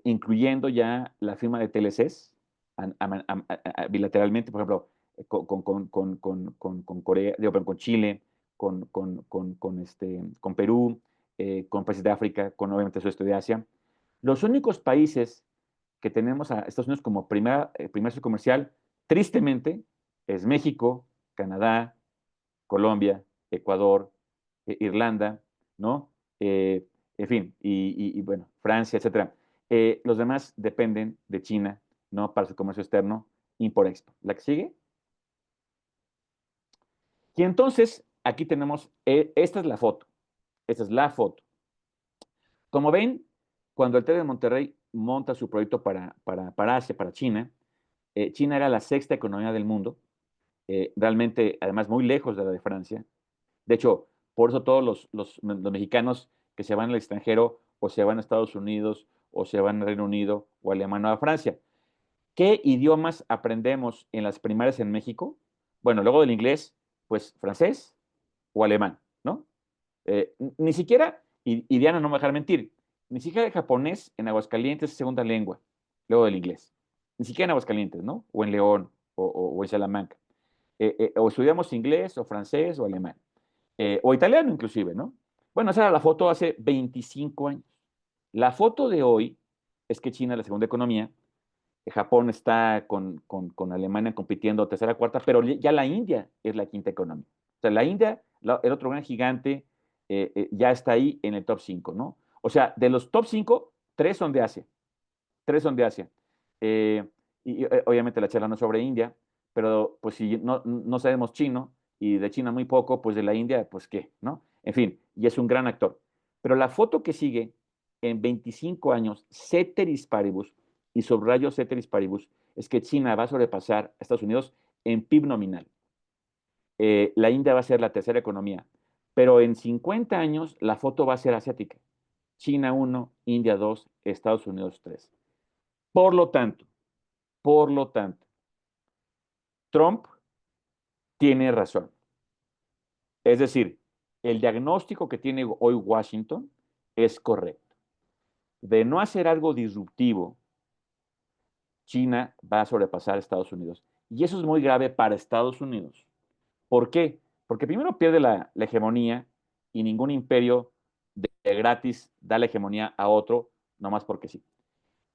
incluyendo ya la firma de TLCs bilateralmente, por ejemplo, con Corea, digo, con Chile, con Perú, con países de África, con obviamente el sudeste de Asia. Los únicos países que tenemos a Estados Unidos como primer socio comercial, tristemente, es México, Canadá, Colombia, Ecuador, Irlanda, ¿no? En fin, bueno, Francia, etcétera. Los demás dependen de China, ¿no? Para su comercio externo, import-export. ¿La que sigue? Y entonces, aquí tenemos, esta es la foto. Esta es la foto. Como ven, cuando el TEC de Monterrey monta su proyecto para Asia, para China, China era la sexta economía del mundo, realmente, además, muy lejos de la de Francia. De hecho, por eso todos los mexicanos que se van al extranjero o se van a Estados Unidos o se van al Reino Unido o a Alemania o a Francia. ¿Qué idiomas aprendemos en las primarias en México? Bueno, luego del inglés, pues francés o alemán, ¿no? Ni siquiera, y Diana no me va a dejar mentir, ni siquiera el japonés en Aguascalientes es segunda lengua, luego del inglés. Ni siquiera en Aguascalientes, ¿no? O en León, o en Salamanca. O estudiamos inglés, o francés, o alemán. O italiano inclusive, ¿no? Bueno, esa era la foto hace 25 años. La foto de hoy es que China es la segunda economía, Japón está con Alemania compitiendo tercera, cuarta, pero ya la India es la quinta economía. O sea, la India, el otro gran gigante, ya está ahí en el top 5, ¿no? O sea, de los top 5, 3 son de Asia. 3 son de Asia. Eh, obviamente la charla no es sobre India, pero pues si no sabemos chino y de China muy poco, pues de la India, pues qué, ¿no? En fin, y es un gran actor. Pero la foto que sigue, en 25 años, ceteris paribus, y subrayo ceteris paribus, es que China va a sobrepasar a Estados Unidos en PIB nominal. La India va a ser la tercera economía, pero en 50 años la foto va a ser asiática. China 1, India 2, Estados Unidos 3. Por lo tanto, por lo tanto, Trump tiene razón. Es decir, el diagnóstico que tiene hoy Washington es correcto. De no hacer algo disruptivo, China va a sobrepasar a Estados Unidos. Y eso es muy grave para Estados Unidos. ¿Por qué? Porque primero pierde la hegemonía y ningún imperio de gratis da la hegemonía a otro, nomás porque sí.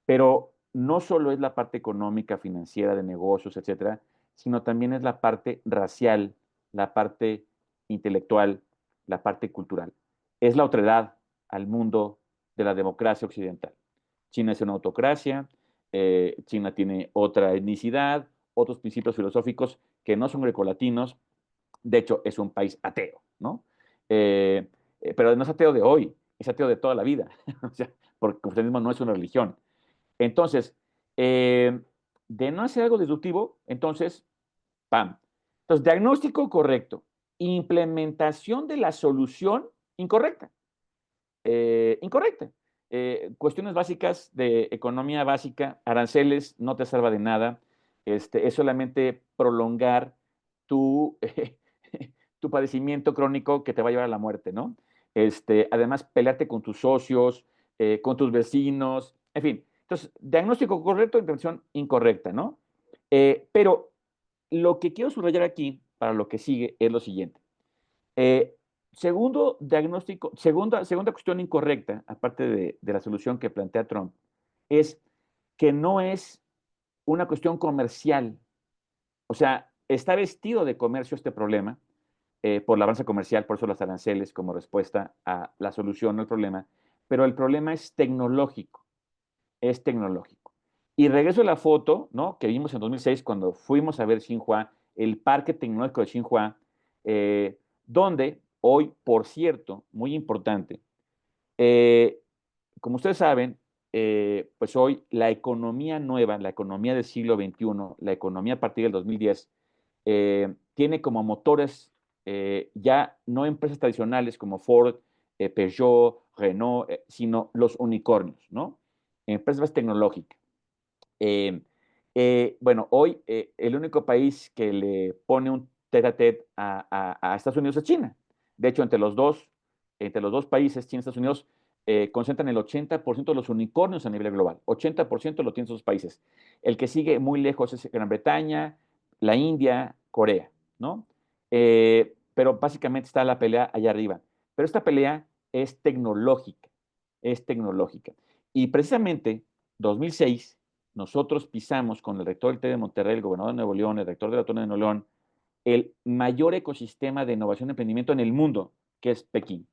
Pero no solo es la parte económica, financiera, de negocios, etcétera, sino también es la parte racial, la parte intelectual, la parte cultural. Es la otredad al mundo de la democracia occidental. China es una autocracia, China tiene otra etnicidad, otros principios filosóficos que no son grecolatinos, de hecho es un país ateo, ¿no? Pero no es ateo de hoy, es ateo de toda la vida, o sea, porque el cristianismo no es una religión. Entonces, eh, de no hacer algo disruptivo, entonces, ¡pam! Entonces, diagnóstico correcto, implementación de la solución incorrecta. Incorrecta. Cuestiones básicas de economía básica, aranceles, no te salva de nada. Es solamente prolongar tu, tu padecimiento crónico que te va a llevar a la muerte, ¿no? Además, pelearte con tus socios, con tus vecinos, en fin. Entonces, diagnóstico correcto, intervención incorrecta, ¿no? Pero lo que quiero subrayar aquí, para lo que sigue, es lo siguiente. Eh, Segundo diagnóstico, segunda cuestión incorrecta, aparte de la solución que plantea Trump, es que no es una cuestión comercial. O sea, está vestido de comercio este problema por la balanza comercial, por eso los aranceles como respuesta a la solución al problema, pero el problema es tecnológico, es tecnológico. Y regreso a la foto, ¿no? Que vimos en 2006 cuando fuimos a ver Xinhua, el parque tecnológico de Xinhua, donde hoy, por cierto, muy importante, eh, como ustedes saben, pues hoy la economía nueva, la economía del siglo XXI, la economía a partir del 2010, tiene como motores ya no empresas tradicionales como Ford, Peugeot, Renault, sino los unicornios, ¿no? Empresas tecnológicas. Bueno, hoy el único país que le pone un tete a Estados Unidos es China. De hecho, entre los dos países, China y Estados Unidos, concentran el 80% de los unicornios a nivel global. 80% lo tienen esos países. El que sigue muy lejos es Gran Bretaña, la India, Corea, ¿no? Pero básicamente está la pelea allá arriba. Pero esta pelea es tecnológica, es tecnológica. Y precisamente 2006 nosotros pisamos con el rector del TED de Monterrey, el gobernador de Nuevo León, el rector de la Autónoma de Nuevo León, el mayor ecosistema de innovación y emprendimiento en el mundo, que es Pekín,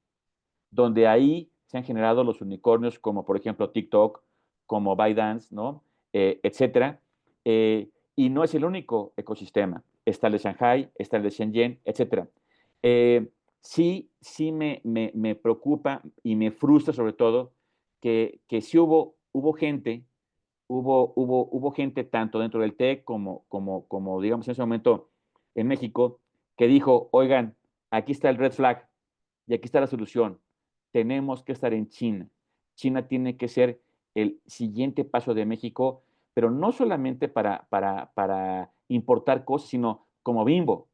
donde ahí se han generado los unicornios como por ejemplo TikTok, como ByteDance, ¿no? Etcétera. Y no es el único ecosistema. Está el de Shanghai, está el de Shenzhen, etcétera. Sí me preocupa y me frustra sobre todo que sí hubo gente hubo gente tanto dentro del TEC como, digamos, en ese momento en México, que dijo, oigan, aquí está el red flag y aquí está la solución. Tenemos que estar en China. China tiene que ser el siguiente paso de México, pero no solamente para importar cosas, sino como Bimbo,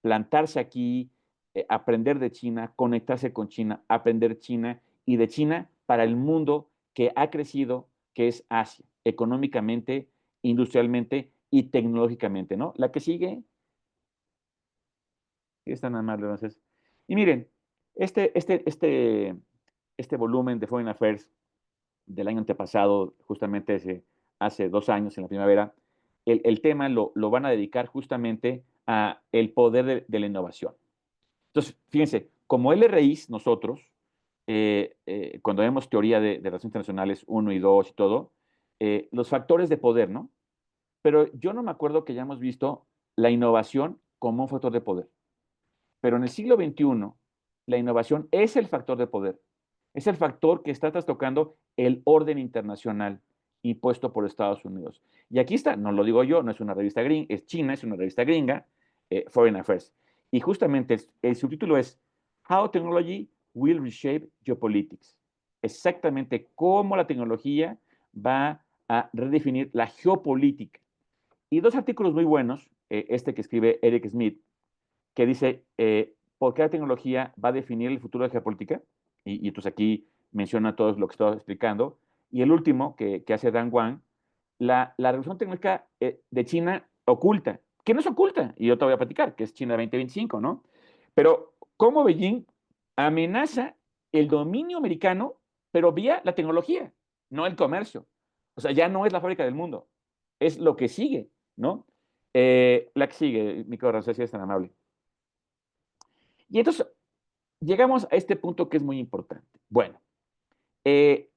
plantarse aquí, aprender de China, conectarse con China, aprender China y de China para el mundo que ha crecido, que es Asia, económicamente, industrialmente y tecnológicamente, ¿no? La que sigue, es tan amable, entonces. Y miren, este, este, este, este volumen de Foreign Affairs del año antepasado, justamente hace 2 años, en la primavera, el tema lo van a dedicar justamente a el poder de la innovación. Entonces, fíjense, como LRIs, nosotros, cuando vemos teoría de relaciones internacionales 1 y 2 y todo, los factores de poder, ¿no? Pero yo no me acuerdo que hayamos visto la innovación como un factor de poder. Pero en el siglo XXI, la innovación es el factor de poder. Es el factor que está trastocando el orden internacional impuesto por Estados Unidos. Y aquí está, no lo digo yo, no es una revista gringa, es China, es una revista gringa, Foreign Affairs. Y justamente el subtítulo es How Technology Will Reshape Geopolitics. Exactamente cómo la tecnología va a redefinir la geopolítica. Y dos artículos muy buenos, este que escribe Eric Smith, que dice por qué la tecnología va a definir el futuro de la geopolítica, y entonces aquí menciona todo lo que estaba explicando, y el último que hace Dan Wang, la revolución tecnológica de China oculta, que no es oculta, y yo te voy a platicar, que es China 2025, ¿no? Pero cómo Beijing amenaza el dominio americano, pero vía la tecnología, no el comercio. O sea, ya no es la fábrica del mundo, es lo que sigue, ¿no? La que sigue, mi corazón, si es tan amable. Y entonces llegamos a este punto que es muy importante. Bueno, eh,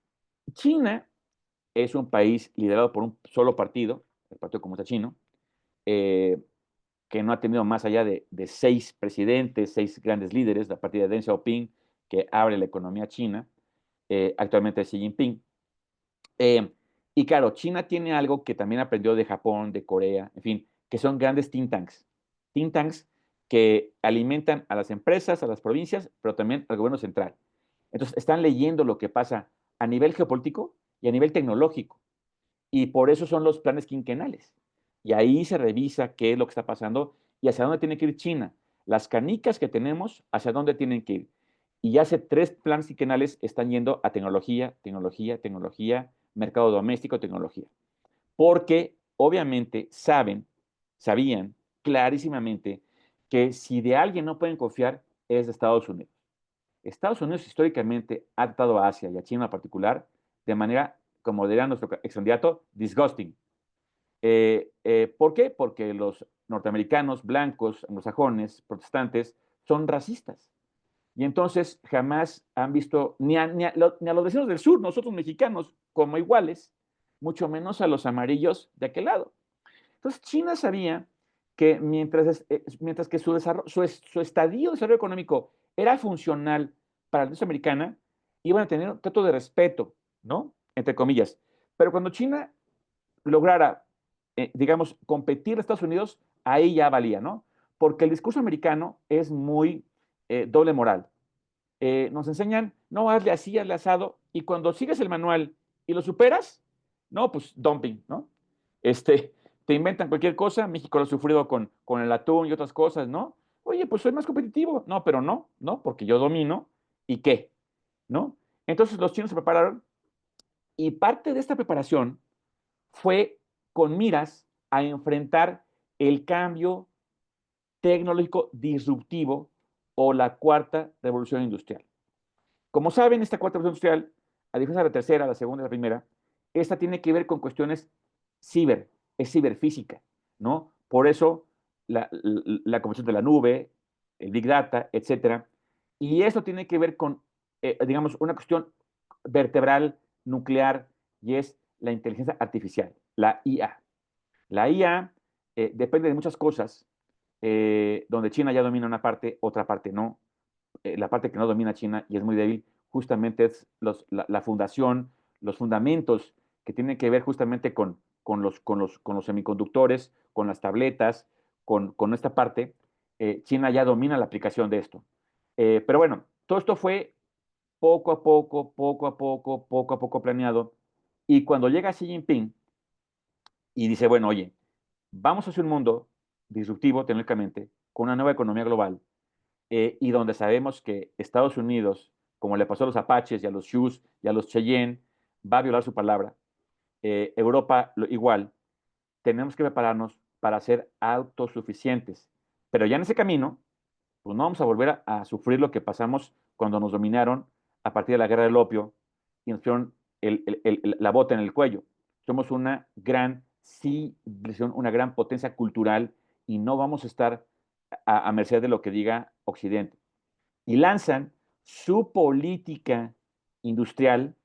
China es un país liderado por un solo partido, el Partido Comunista Chino, eh, que no ha tenido más allá de 6 presidentes, 6 grandes líderes, a partir de Deng Xiaoping, que abre la economía china, actualmente Xi Jinping. Eh, y claro, China tiene algo que también aprendió de Japón, de Corea, en fin, que son grandes think tanks. Think tanks que alimentan a las empresas, a las provincias, pero también al gobierno central. Entonces, están leyendo lo que pasa a nivel geopolítico y a nivel tecnológico. Y por eso son los planes quinquenales. Y ahí se revisa qué es lo que está pasando y hacia dónde tiene que ir China. Las canicas que tenemos, hacia dónde tienen que ir. Y ya hace 3 planes quinquenales están yendo a tecnología, tecnología, tecnología, mercado doméstico, tecnología. Porque obviamente sabían clarísimamente que si de alguien no pueden confiar es de Estados Unidos. Estados Unidos históricamente ha tratado a Asia y a China en particular de manera, como diría nuestro ex candidato, disgusting. ¿Por qué? Porque los norteamericanos, blancos, anglosajones, protestantes, son racistas. Y entonces jamás han visto ni a los vecinos del sur, nosotros mexicanos, como iguales, mucho menos a los amarillos de aquel lado. Entonces China sabía que mientras que su estadio de desarrollo económico era funcional para la industria americana, iban a tener un trato de respeto, ¿no? Entre comillas. Pero cuando China lograra, digamos, competir a Estados Unidos, ahí ya valía, ¿no? Porque el discurso americano es muy doble moral. Nos enseñan, no, hazle así, hazle asado, y cuando sigues el manual y lo superas, no, pues dumping, ¿no? Este, te inventan cualquier cosa, México lo ha sufrido con el atún y otras cosas, ¿no? Oye, pues soy más competitivo. No, pero no, porque yo domino, ¿y qué? ¿No? Entonces los chinos se prepararon y parte de esta preparación fue con miras a enfrentar el cambio tecnológico disruptivo o la cuarta revolución industrial. Como saben, esta cuarta revolución industrial, a diferencia de la tercera, la segunda y la primera, esta tiene que ver con cuestiones ciber, es ciberfísica, ¿no? Por eso la conversión de la nube, el Big Data, etcétera. Y esto tiene que ver con, digamos, una cuestión vertebral, nuclear, y es la inteligencia artificial, la IA. La IA depende de muchas cosas, donde China ya domina una parte, otra parte no. La parte que no domina China y es muy débil, justamente es la fundación, los fundamentos que tienen que ver justamente con los semiconductores, con las tabletas, con esta parte. China ya domina la aplicación de esto. Pero bueno, todo esto fue poco a poco, poco a poco, poco a poco planeado. Y cuando llega Xi Jinping y dice, bueno, oye, vamos hacia un mundo disruptivo tecnológicamente, con una nueva economía global, y donde sabemos que Estados Unidos, como le pasó a los Apaches y a los Sioux y a los Cheyenne, va a violar su palabra. Europa igual, tenemos que prepararnos para ser autosuficientes. Pero ya en ese camino, pues no vamos a volver a sufrir lo que pasamos cuando nos dominaron a partir de la guerra del opio y nos pusieron la bota en el cuello. Somos una gran civilización, una gran potencia cultural y no vamos a estar a merced de lo que diga Occidente. Y lanzan su política industrial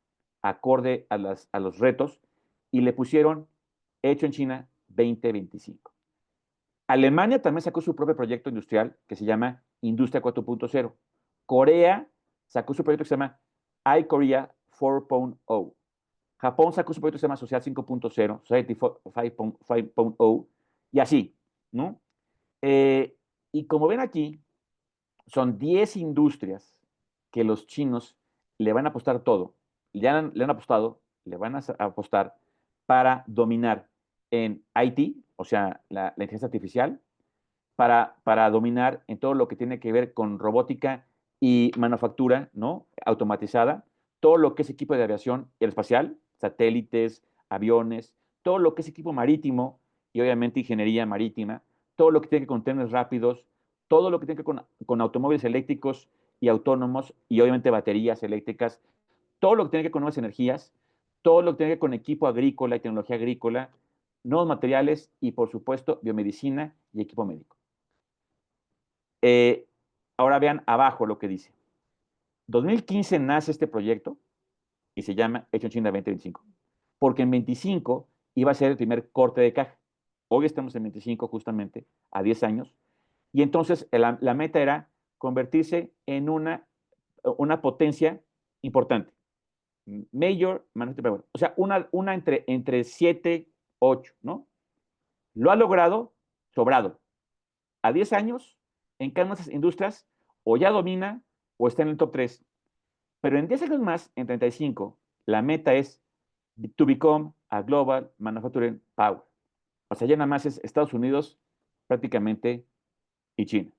acorde a los retos y le pusieron hecho en China 2025. Alemania también sacó su propio proyecto industrial que se llama Industria 4.0. Corea sacó su proyecto que se llama iKorea 4.0. Japón sacó su proyecto que se llama Social 5.0, Society 5.0, y así, ¿no? Y como ven aquí, son 10 industrias que los chinos le van a apostar todo, le han apostado, le van a apostar para dominar en IT, o sea, la inteligencia artificial, para dominar en todo lo que tiene que ver con robótica y manufactura, ¿no? Automatizada, todo lo que es equipo de aviación aeroespacial, satélites, aviones, todo lo que es equipo marítimo y obviamente ingeniería marítima, todo lo que tiene que ver con trenes rápidos, todo lo que tiene que ver con automóviles eléctricos y autónomos y obviamente baterías eléctricas, todo lo que tiene que ver con nuevas energías, todo lo que tiene que ver con equipo agrícola y tecnología agrícola, nuevos materiales y por supuesto biomedicina y equipo médico. Eh, Ahora vean abajo lo que dice. 2015 nace este proyecto y se llama Hecho en China 2025, porque en 25 iba a ser el primer corte de caja. Hoy estamos en 25 justamente, a 10 años, y entonces la meta era convertirse en una potencia importante. Major Manufacturing Power. O sea, una entre 7, 8, ¿no? Lo ha logrado sobrado. A 10 años, en cada una de esas industrias, o ya domina o está en el top 3. Pero en 10 años más, en 35, la meta es to become a global manufacturing power. O sea, ya nada más es Estados Unidos prácticamente y China.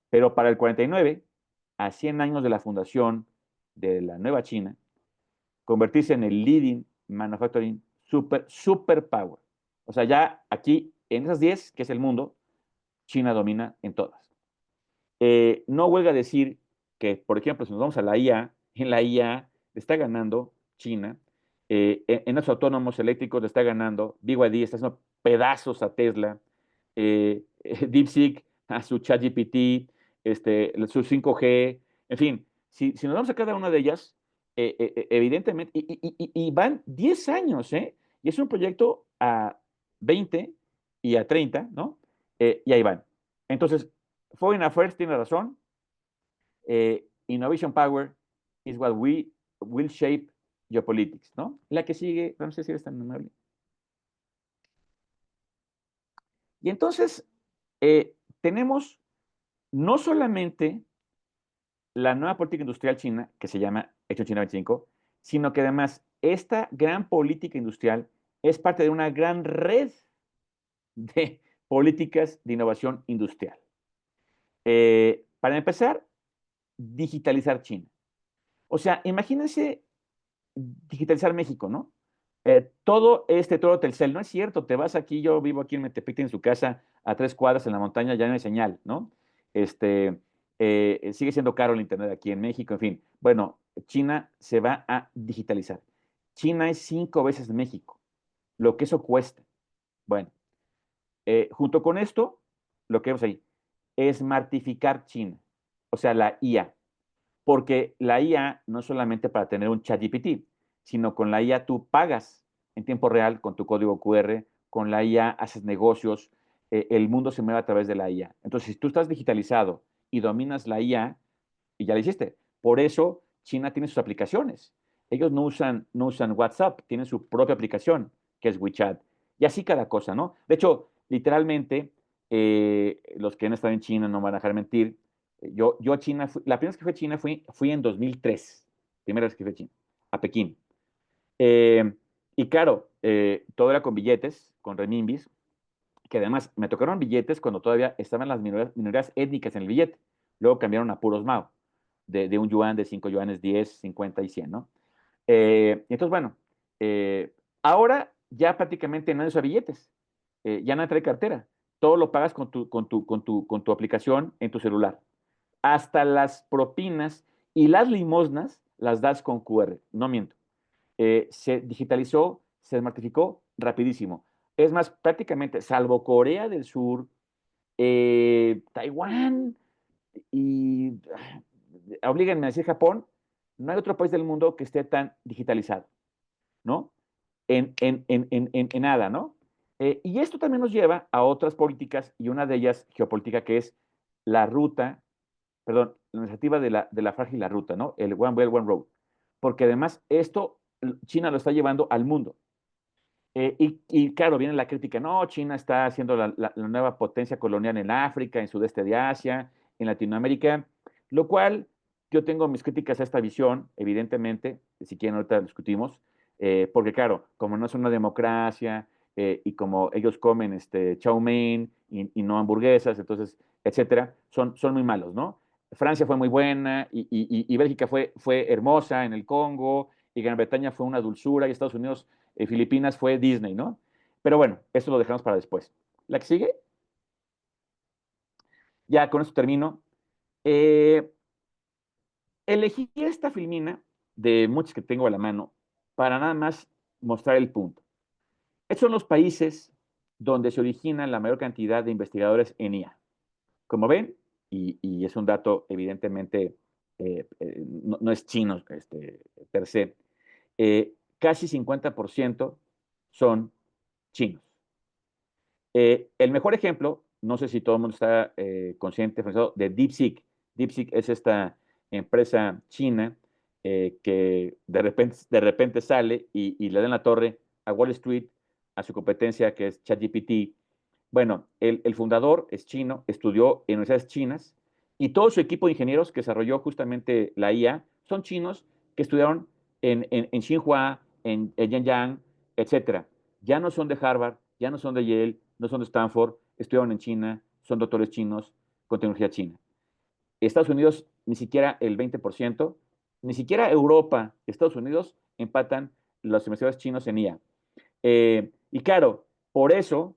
Pero para el 49, a 100 años de la fundación de la nueva China, convertirse en el leading manufacturing super power. O sea, ya aquí, en esas 10, que es el mundo, China domina en todas. No huelga decir que, por ejemplo, si nos vamos a la IA, en la IA está ganando China, en los autónomos eléctricos le está ganando, BYD está haciendo pedazos a Tesla, DeepSeek a su ChatGPT, su 5G, en fin, si nos vamos a cada una de ellas, evidentemente, y van 10 años, ¿eh? Y es un proyecto a 20 y a 30, ¿no? Y ahí van. Entonces, Foreign Affairs tiene razón. Innovation Power is what we will shape geopolitics, ¿no? La que sigue, no sé si eres tan amable. Y entonces, tenemos no solamente la nueva política industrial china, que se llama Hecho en China 25, sino que además esta gran política industrial es parte de una gran red de políticas de innovación industrial. Para empezar, digitalizar China. O sea, imagínense digitalizar México, ¿no? Todo Telcel, no es cierto, te vas aquí, yo vivo aquí en Metepec, en su casa, a 3 cuadras en la montaña, ya no hay señal, ¿no? Sigue siendo caro el internet aquí en México, en fin. Bueno, China se va a digitalizar. China es 5 veces México, lo que eso cuesta. Bueno, junto con esto, lo que vemos ahí, es smartificar China, o sea, la IA. Porque la IA no es solamente para tener un ChatGPT, sino con la IA tú pagas en tiempo real con tu código QR, con la IA haces negocios, el mundo se mueve a través de la IA. Entonces, si tú estás digitalizado y dominas la IA, y ya lo hiciste, por eso China tiene sus aplicaciones. Ellos no usan WhatsApp, tienen su propia aplicación, que es WeChat. Y así cada cosa, ¿no? De hecho, literalmente, los que han estado en China no van a dejar mentir, yo a China, la primera vez que fui a China fui en 2003, primera vez que fui a China, a Pekín. Y claro, todo era con billetes, con renminbis, que además me tocaron billetes cuando todavía estaban las minorías étnicas en el billete. Luego cambiaron a puros Mao, de 1 yuan, de 5 yuanes, 10, 50 y 100, ¿no? Entonces, bueno, ahora ya prácticamente nadie usa billetes, ya nadie trae cartera, todo lo pagas con tu aplicación en tu celular. Hasta las propinas y las limosnas las das con QR, no miento. Se digitalizó, se desmartificó rapidísimo. Es más, prácticamente, salvo Corea del Sur, Taiwán y, oblíguenme a decir Japón, no hay otro país del mundo que esté tan digitalizado, ¿no? En nada, ¿no? Y esto también nos lleva a otras políticas y una de ellas geopolítica que es la ruta, perdón, la iniciativa de la frágil la ruta, ¿no? El One Belt, One Road. Porque además esto China lo está llevando al mundo. Y claro, viene la crítica, no, China está siendo la nueva potencia colonial en África, en sudeste de Asia, en Latinoamérica, lo cual yo tengo mis críticas a esta visión, evidentemente, si quieren ahorita discutimos, porque claro, como no es una democracia y como ellos comen chow mein y no hamburguesas, entonces, etcétera, son muy malos, ¿no? Francia fue muy buena y Bélgica fue hermosa en el Congo y Gran Bretaña fue una dulzura y Estados Unidos Filipinas fue Disney, ¿no? Pero bueno, eso lo dejamos para después. ¿La que sigue? Ya con esto termino. Eh, Elegí esta filmina de muchas que tengo a la mano para nada más mostrar el punto. Estos son los países donde se origina la mayor cantidad de investigadores en IA. Como ven, y es un dato evidentemente, no es chino per se, casi 50% son chinos. El mejor ejemplo, no sé si todo el mundo está consciente de DeepSeek. DeepSeek es esta empresa china que de repente sale y le dan la torre a Wall Street, a su competencia que es ChatGPT. Bueno, el fundador es chino, estudió en universidades chinas y todo su equipo de ingenieros que desarrolló justamente la IA son chinos que estudiaron en Tsinghua, en Shenyang, etcétera. Ya no son de Harvard, ya no son de Yale, no son de Stanford, estudiaron en China, son doctores chinos con tecnología china. Estados Unidos ni siquiera el 20%, ni siquiera Europa, Estados Unidos empatan las universidades chinos en IA. Y claro, por eso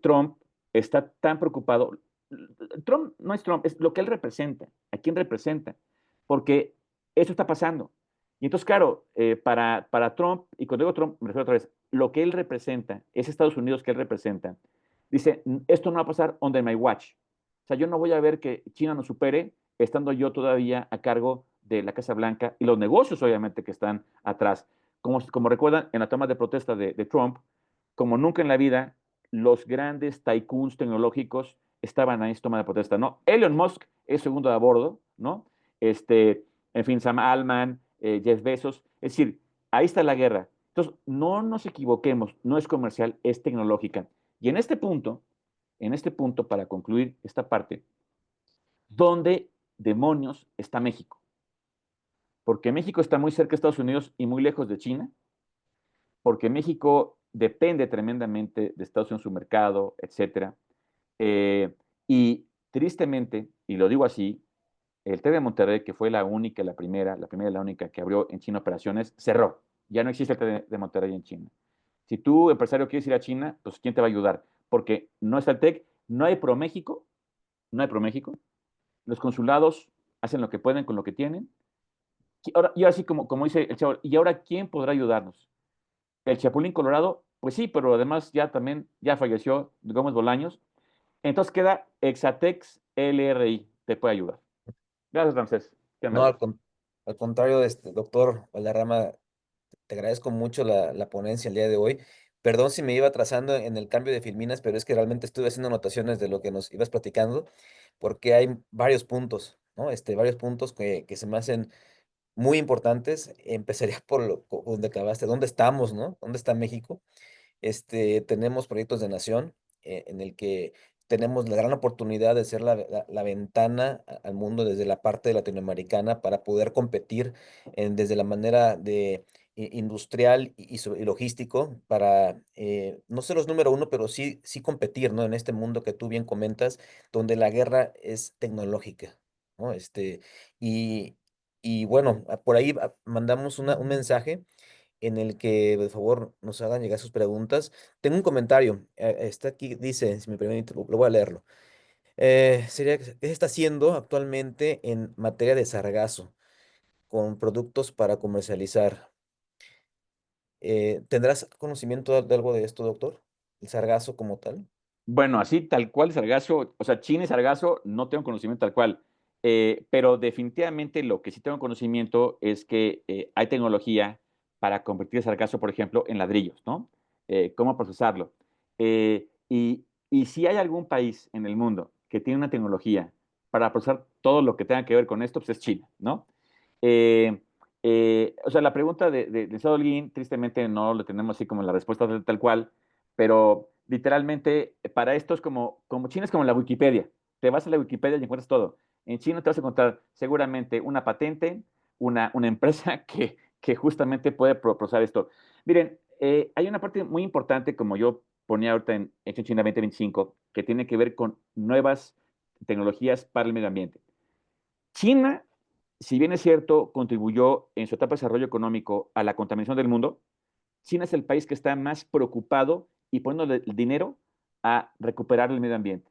Trump está tan preocupado. Trump no es Trump, es lo que él representa, a quién representa, porque eso está pasando. Y entonces, claro, para Trump, y cuando digo Trump, me refiero otra vez, lo que él representa, ese Estados Unidos que él representa, dice, esto no va a pasar under my watch. O sea, yo no voy a ver que China nos supere estando yo todavía a cargo de la Casa Blanca y los negocios, obviamente, que están atrás. Como recuerdan, en la toma de protesta de Trump, como nunca en la vida, los grandes tycoons tecnológicos estaban ahí en toma de protesta, ¿no? Elon Musk es segundo de a bordo, ¿no? En fin, Sam Altman, Jeff Bezos, es decir, ahí está la guerra. Entonces, no nos equivoquemos, no es comercial, es tecnológica. Y en este punto, para concluir esta parte, ¿dónde demonios está México? Porque México está muy cerca de Estados Unidos y muy lejos de China, porque México depende tremendamente de Estados Unidos, su mercado, etcétera. Y tristemente, y lo digo así, el TEC de Monterrey, que fue la primera y la única que abrió en China operaciones, cerró. Ya no existe el TEC de Monterrey en China. Si tú, empresario, quieres ir a China, pues ¿quién te va a ayudar? Porque no está el TEC, no hay ProMéxico, no hay ProMéxico. Los consulados hacen lo que pueden con lo que tienen. Y así como dice el chavo, ¿y ahora quién podrá ayudarnos? El Chapulín Colorado, pues sí, pero además ya falleció Gómez Bolaños. Entonces queda Exatex LRI, te puede ayudar. Gracias, Ramsés. Qué No, amable. al contrario, doctor Valderrama, te agradezco mucho la ponencia el día de hoy. Perdón si me iba atrasando en el cambio de filminas, pero es que realmente estuve haciendo anotaciones de lo que nos ibas platicando, porque hay varios puntos, ¿no? Varios puntos que se me hacen muy importantes. Empezaría por donde acabaste. ¿Dónde estamos, no? ¿Dónde está México? Tenemos proyectos de nación en el que tenemos la gran oportunidad de ser la ventana al mundo desde la parte latinoamericana para poder competir desde la manera de industrial y logístico para no ser los número uno, pero sí competir, ¿no? En este mundo que tú bien comentas, donde la guerra es tecnológica, ¿no? Y, y bueno, por ahí mandamos un mensaje en el que, por favor, nos hagan llegar sus preguntas. Tengo un comentario, está aquí, dice, si me permite, lo voy a leerlo. Sería, ¿qué se está haciendo actualmente en materia de sargazo con productos para comercializar? ¿Tendrás conocimiento de algo de esto, doctor? El sargazo como tal. Bueno, así tal cual sargazo, o sea, china y sargazo, no tengo conocimiento tal cual. Pero definitivamente lo que sí tengo conocimiento es que hay tecnología para convertir el sargazo, por ejemplo, en ladrillos, ¿no? Cómo procesarlo. Y si hay algún país en el mundo que tiene una tecnología para procesar todo lo que tenga que ver con esto, pues es China, ¿no? Eh, o sea, la pregunta de Estado Holguín, tristemente no lo tenemos así como la respuesta tal cual, pero literalmente para esto es como China es como la Wikipedia. Te vas a la Wikipedia y encuentras todo. En China te vas a encontrar seguramente una patente, una empresa que justamente puede procesar esto. Miren, hay una parte muy importante, como yo ponía ahorita en Hecho en China 2025, que tiene que ver con nuevas tecnologías para el medio ambiente. China, si bien es cierto, contribuyó en su etapa de desarrollo económico a la contaminación del mundo. China es el país que está más preocupado y poniendo el dinero a recuperar el medio ambiente.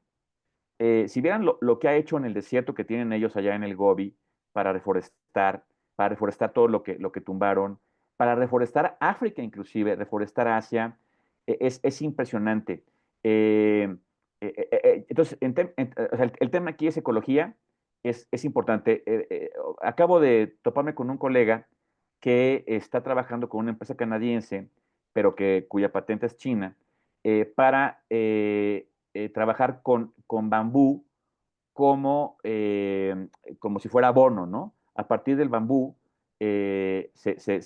Si vieran lo que ha hecho en el desierto que tienen ellos allá en el Gobi para reforestar todo lo que tumbaron, para reforestar África inclusive, reforestar Asia, es impresionante. Entonces, o sea, el tema aquí es ecología, es importante. Acabo de toparme con un colega que está trabajando con una empresa canadiense, pero cuya patente es china, para trabajar con bambú como si fuera abono, ¿no? A partir del bambú se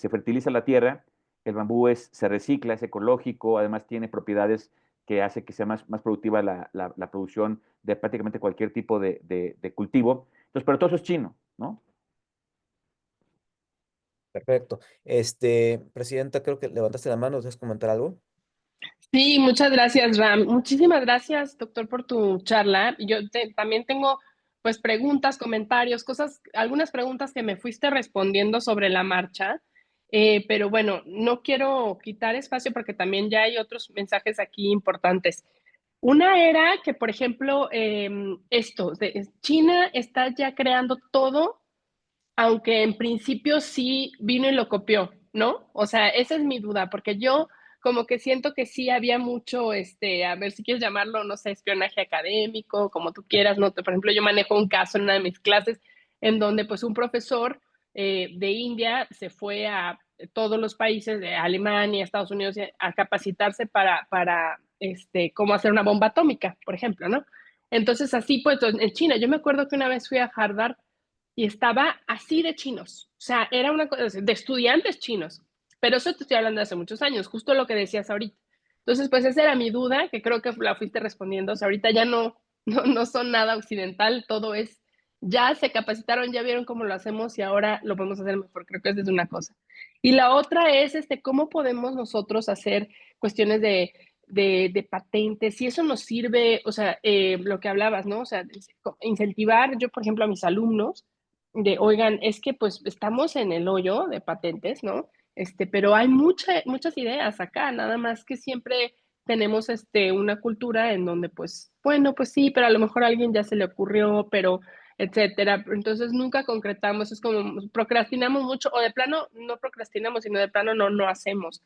fertiliza la tierra, el bambú se recicla, es ecológico, además tiene propiedades que hace que sea más productiva la producción de prácticamente cualquier tipo de cultivo. Entonces, pero todo eso es chino, ¿no? Perfecto. Presidenta, creo que levantaste la mano, ¿deseas comentar algo? Sí, muchas gracias, Ram. Muchísimas gracias, doctor, por tu charla. También tengo pues preguntas, comentarios, cosas, algunas preguntas que me fuiste respondiendo sobre la marcha, pero bueno, no quiero quitar espacio porque también ya hay otros mensajes aquí importantes. Una era que, por ejemplo, China está ya creando todo, aunque en principio sí vino y lo copió, ¿no? O sea, esa es mi duda, porque yo como que siento que sí había mucho, a ver si quieres llamarlo, no sé, espionaje académico, como tú quieras, ¿no? Por ejemplo, yo manejo un caso en una de mis clases en donde pues un profesor de India se fue a todos los países, de Alemania, Estados Unidos, a capacitarse para cómo hacer una bomba atómica, por ejemplo, ¿no? Entonces, así pues, en China, yo me acuerdo que una vez fui a Harvard y estaba así de chinos. O sea, era una cosa de estudiantes chinos. Pero eso te estoy hablando de hace muchos años, justo lo que decías ahorita. Entonces, pues esa era mi duda, que creo que la fuiste respondiendo. O sea, ahorita ya no son nada occidental, todo es, ya se capacitaron, ya vieron cómo lo hacemos y ahora lo podemos hacer mejor. Creo que esa es una cosa. Y la otra es, cómo podemos nosotros hacer cuestiones de patentes, si eso nos sirve, o sea, lo que hablabas, ¿no? O sea, incentivar, yo, por ejemplo, a mis alumnos, oigan, es que pues estamos en el hoyo de patentes, ¿no? Pero hay muchas ideas acá, nada más que siempre tenemos una cultura en donde pues, bueno, pues sí, pero a lo mejor a alguien ya se le ocurrió, pero etcétera. Entonces nunca concretamos, es como procrastinamos mucho, o de plano no procrastinamos, sino de plano no hacemos.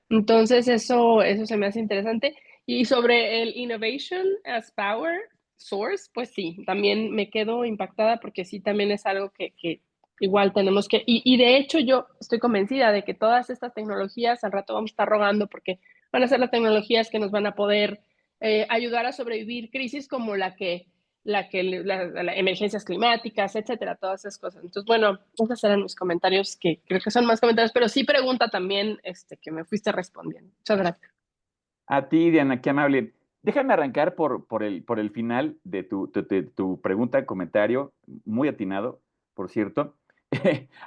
Entonces eso se me hace interesante. Y sobre el Innovation as Power Source, pues sí, también me quedo impactada porque sí, también es algo que igual tenemos y de hecho yo estoy convencida de que todas estas tecnologías al rato vamos a estar rogando porque van a ser las tecnologías que nos van a poder ayudar a sobrevivir crisis como las emergencias climáticas, etcétera, todas esas cosas. Entonces, bueno, esos eran mis comentarios, que creo que son más comentarios, pero sí pregunta también, que me fuiste respondiendo. Muchas gracias. A ti, Diana, qué amable. Déjame arrancar por el final de tu pregunta, comentario, muy atinado, por cierto.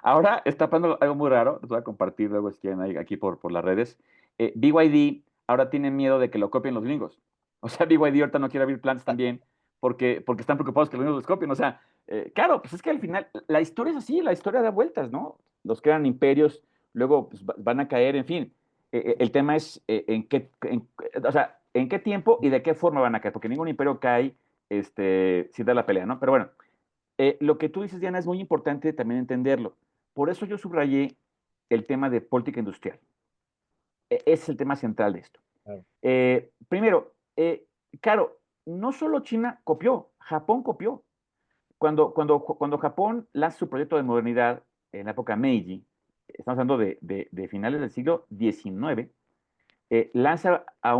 Ahora está pasando algo muy raro, les voy a compartir luego si quieren aquí por las redes. BYD ahora tiene miedo de que lo copien los gringos. O sea, BYD ahorita no quiere abrir plantas también porque están preocupados que los gringos los copien. O sea, claro, pues es que al final la historia es así, la historia da vueltas, ¿no? Los crean imperios, luego pues, van a caer, en fin. El tema es o sea, en qué tiempo y de qué forma van a caer, porque ningún imperio cae sin dar la pelea, ¿no? Pero bueno, lo que tú dices, Diana, es muy importante también entenderlo. Por eso yo subrayé el tema de política industrial. Es el tema central de esto. Claro. Primero, claro, no solo China copió, Japón copió. Cuando Japón lanza su proyecto de modernidad en la época Meiji, estamos hablando de finales del siglo XIX, lanza a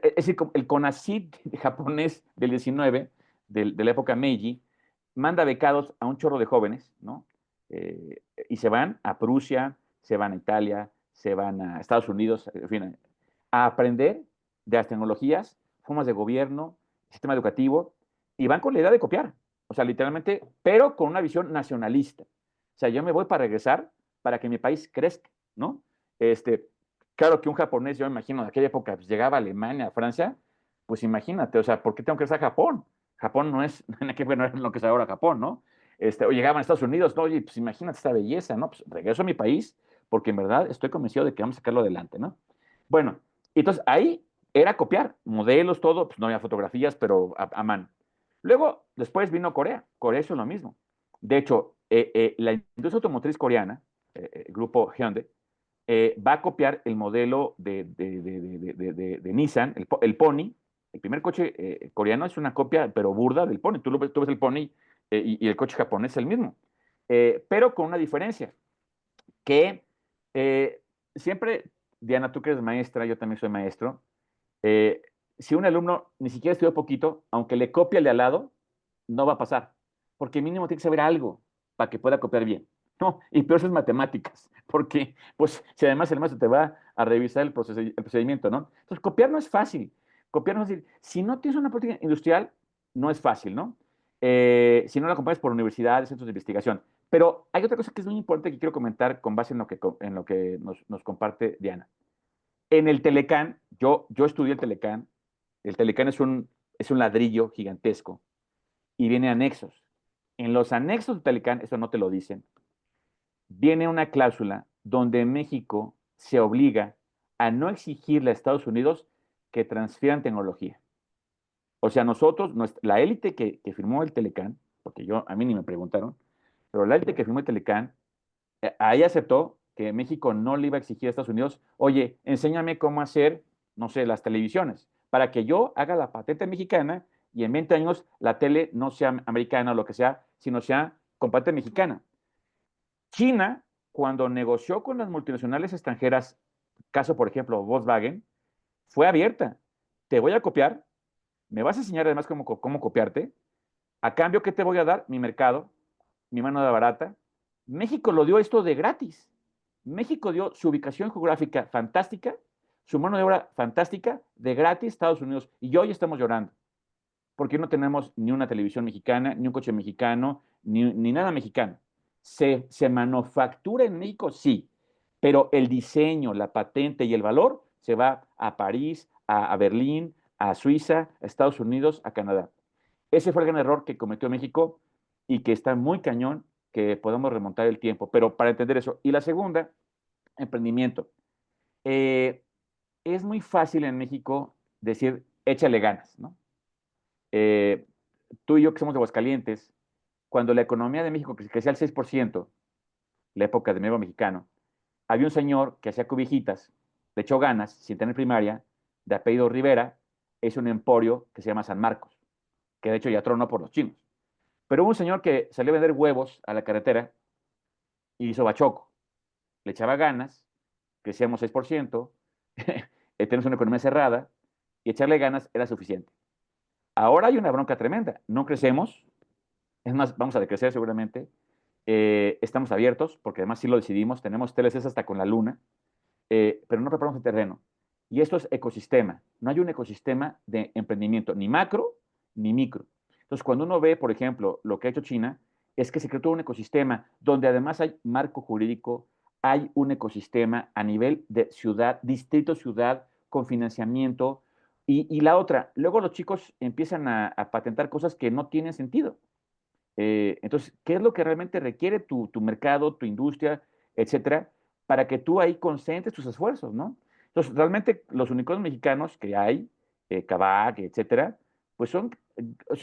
es decir, el CONACYT japonés del 19, de la época Meiji, manda becados a un chorro de jóvenes, ¿no? Y se van a Prusia, se van a Italia, se van a Estados Unidos, en fin, a aprender de las tecnologías, formas de gobierno, sistema educativo, y van con la idea de copiar, o sea, literalmente, pero con una visión nacionalista. O sea, yo me voy para regresar para que mi país crezca, ¿no? Este, claro que un japonés, yo me imagino, en aquella época pues, llegaba a Alemania, a Francia, pues imagínate, o sea, ¿por qué tengo que ir a Japón? Japón no es, no es lo que es ahora Japón, ¿no? O llegaban a Estados Unidos, no, oye, pues imagínate esta belleza, ¿no? Pues regreso a mi país porque en verdad estoy convencido de que vamos a sacarlo adelante, ¿no? Bueno, entonces ahí era copiar modelos, todo, pues no había fotografías, pero a mano. Luego, después vino Corea. Corea hizo lo mismo. De hecho, la industria automotriz coreana, el grupo Hyundai, va a copiar el modelo de Nissan, el Pony. El primer coche coreano es una copia, pero burda del Pony. Tú ves el Pony y el coche japonés es el mismo. Pero con una diferencia, que siempre, Diana, tú que eres maestra, yo también soy maestro, eh, si un alumno ni siquiera estudió poquito, aunque le copie al de al lado, no va a pasar, porque mínimo tiene que saber algo para que pueda copiar bien. No, y peor es matemáticas, porque pues si además el maestro te va a revisar el procedimiento, ¿no? Entonces, copiar no es fácil. Copiar no es fácil. Si no tienes una política industrial, no es fácil, ¿no? Si no la acompañas por universidades, centros de investigación. Pero hay otra cosa que es muy importante que quiero comentar con base en lo que nos comparte Diana. En el Telecán, yo estudié el Telecán. El Telecán es un ladrillo gigantesco y viene anexos. En los anexos del Telecán, eso no te lo dicen, viene una cláusula donde México se obliga a no exigirle a Estados Unidos que transfieran tecnología. O sea, nosotros, la élite que firmó el Telecán, porque a mí ni me preguntaron, pero la élite que firmó el Telecán, ahí aceptó que México no le iba a exigir a Estados Unidos, oye, enséñame cómo hacer, no sé, las televisiones, para que yo haga la patente mexicana y en 20 años la tele no sea americana o lo que sea, sino sea con patente mexicana. China, cuando negoció con las multinacionales extranjeras, caso por ejemplo Volkswagen, fue abierta. Te voy a copiar, me vas a enseñar además cómo copiarte, a cambio, ¿qué te voy a dar? Mi mercado, mi mano de obra barata. México lo dio esto de gratis. México dio su ubicación geográfica fantástica, su mano de obra fantástica, de gratis Estados Unidos. Y hoy estamos llorando, porque no tenemos ni una televisión mexicana, ni un coche mexicano, ni nada mexicano. ¿Se manufactura en México? Sí, pero el diseño, la patente y el valor se va a París, a Berlín, a Suiza, a Estados Unidos, a Canadá. Ese fue el gran error que cometió México y que está muy cañón que podamos remontar el tiempo, pero para entender eso. Y la segunda, emprendimiento. Eh, es muy fácil en México decir, échale ganas, ¿no? Eh, tú y yo que somos de Aguascalientes, cuando la economía de México crecía al 6%, la época de nuevo mexicano, había un señor que hacía cobijitas, le echó ganas, sin tener primaria, de apellido Rivera, es un emporio que se llama San Marcos, que de hecho ya tronó por los chinos. Pero hubo un señor que salió a vender huevos a la carretera y hizo bachoco. Le echaba ganas, crecíamos 6%, tenemos una economía cerrada y echarle ganas era suficiente. Ahora hay una bronca tremenda. No crecemos, es más, vamos a decrecer seguramente. Estamos abiertos, porque además sí lo decidimos, tenemos TLCs hasta con la luna, pero no preparamos el terreno. Y esto es ecosistema. No hay un ecosistema de emprendimiento, ni macro ni micro. Entonces, cuando uno ve, por ejemplo, lo que ha hecho China, es que se creó todo un ecosistema donde además hay marco jurídico, hay un ecosistema a nivel de ciudad, distrito ciudad, con financiamiento. Y la otra, luego los chicos empiezan a patentar cosas que no tienen sentido. Entonces, ¿qué es lo que realmente requiere tu mercado, tu industria, etcétera, para que tú ahí concentres tus esfuerzos, ¿no? Entonces, realmente los unicornios mexicanos que hay, Kavak, etcétera, pues son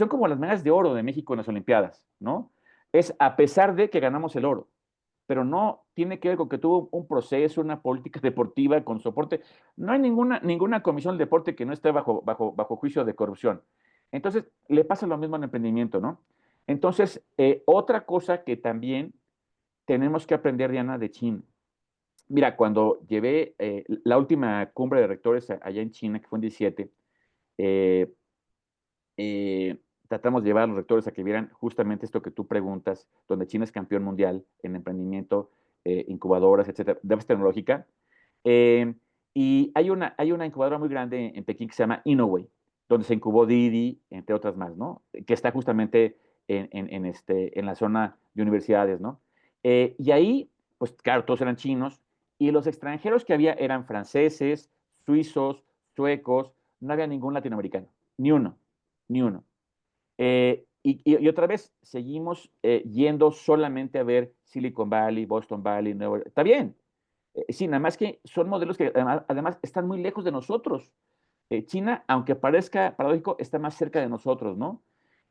como las medallas de oro de México en las Olimpiadas, ¿no? Es a pesar de que ganamos el oro, pero no tiene que ver con que tuvo un proceso, una política deportiva con soporte. No hay ninguna comisión del deporte que no esté bajo juicio de corrupción. Entonces, le pasa lo mismo al emprendimiento, ¿no? Entonces, otra cosa que también tenemos que aprender, Diana, de China. Mira, cuando llevé la última cumbre de rectores allá en China, que fue en 17, eh, tratamos de llevar a los rectores a que vieran justamente esto que tú preguntas, donde China es campeón mundial en emprendimiento, incubadoras, etcétera, de base tecnológica. Eh, y hay una incubadora muy grande en Pekín que se llama Innoway, donde se incubó Didi, entre otras más, ¿no? Que está justamente en la zona de universidades, ¿no? Y ahí, pues claro, todos eran chinos, y los extranjeros que había eran franceses, suizos, suecos, no había ningún latinoamericano, ni uno, ni uno. Y otra vez, seguimos yendo solamente a ver Silicon Valley, Boston Valley, Nueva York. Está bien, sí, nada más que son modelos que además están muy lejos de nosotros. China, aunque parezca paradójico, está más cerca de nosotros, ¿no?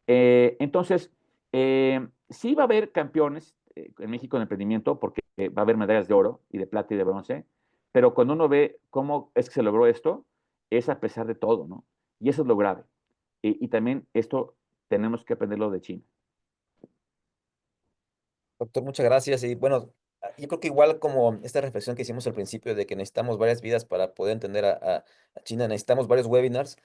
Entonces, sí va a haber campeones en México en emprendimiento, porque va a haber medallas de oro y de plata y de bronce, pero cuando uno ve cómo es que se logró esto, es a pesar de todo, ¿no? Y eso es lo grave. Y también esto tenemos que aprenderlo de China. Doctor, muchas gracias. Y bueno, yo creo que igual como esta reflexión que hicimos al principio de que necesitamos varias vidas para poder entender a China, necesitamos varios webinars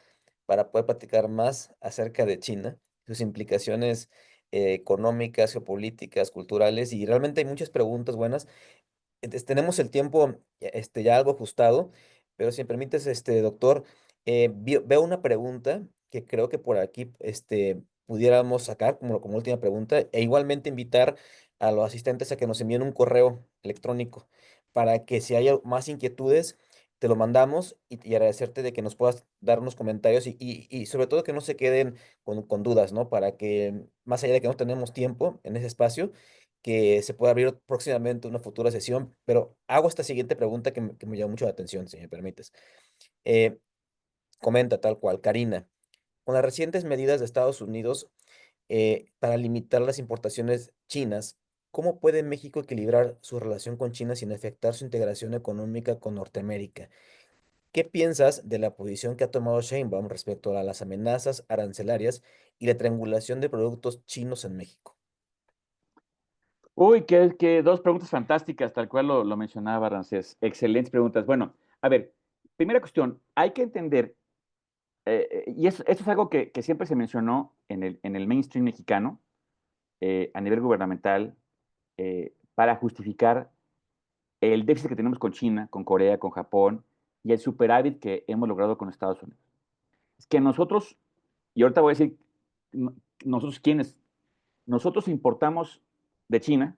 para poder platicar más acerca de China, sus implicaciones económicas, geopolíticas, culturales, y realmente hay muchas preguntas buenas. Tenemos el tiempo ya algo ajustado, pero si me permites, doctor, veo una pregunta que creo que por aquí pudiéramos sacar como última pregunta, e igualmente invitar a los asistentes a que nos envíen un correo electrónico para que si hay más inquietudes, te lo mandamos y agradecerte de que nos puedas dar unos comentarios y sobre todo que no se queden con dudas, ¿no? Para que más allá de que no tenemos tiempo en ese espacio, que se pueda abrir próximamente una futura sesión, pero hago esta siguiente pregunta que me llama mucho la atención, si me permites. Eh, Comenta tal cual, Karina, con las recientes medidas de Estados Unidos para limitar las importaciones chinas, ¿cómo puede México equilibrar su relación con China sin afectar su integración económica con Norteamérica? ¿Qué piensas de la posición que ha tomado Sheinbaum respecto a las amenazas arancelarias y la triangulación de productos chinos en México? Uy, que dos preguntas fantásticas, tal cual lo mencionaba Rancés. Excelentes preguntas. Bueno, a ver, primera cuestión, hay que entender, y esto es algo que siempre se mencionó en el mainstream mexicano, a nivel gubernamental, para justificar el déficit que tenemos con China, con Corea, con Japón, y el superávit que hemos logrado con Estados Unidos. Es que nosotros, y ahorita voy a decir, nosotros quiénes, nosotros importamos de China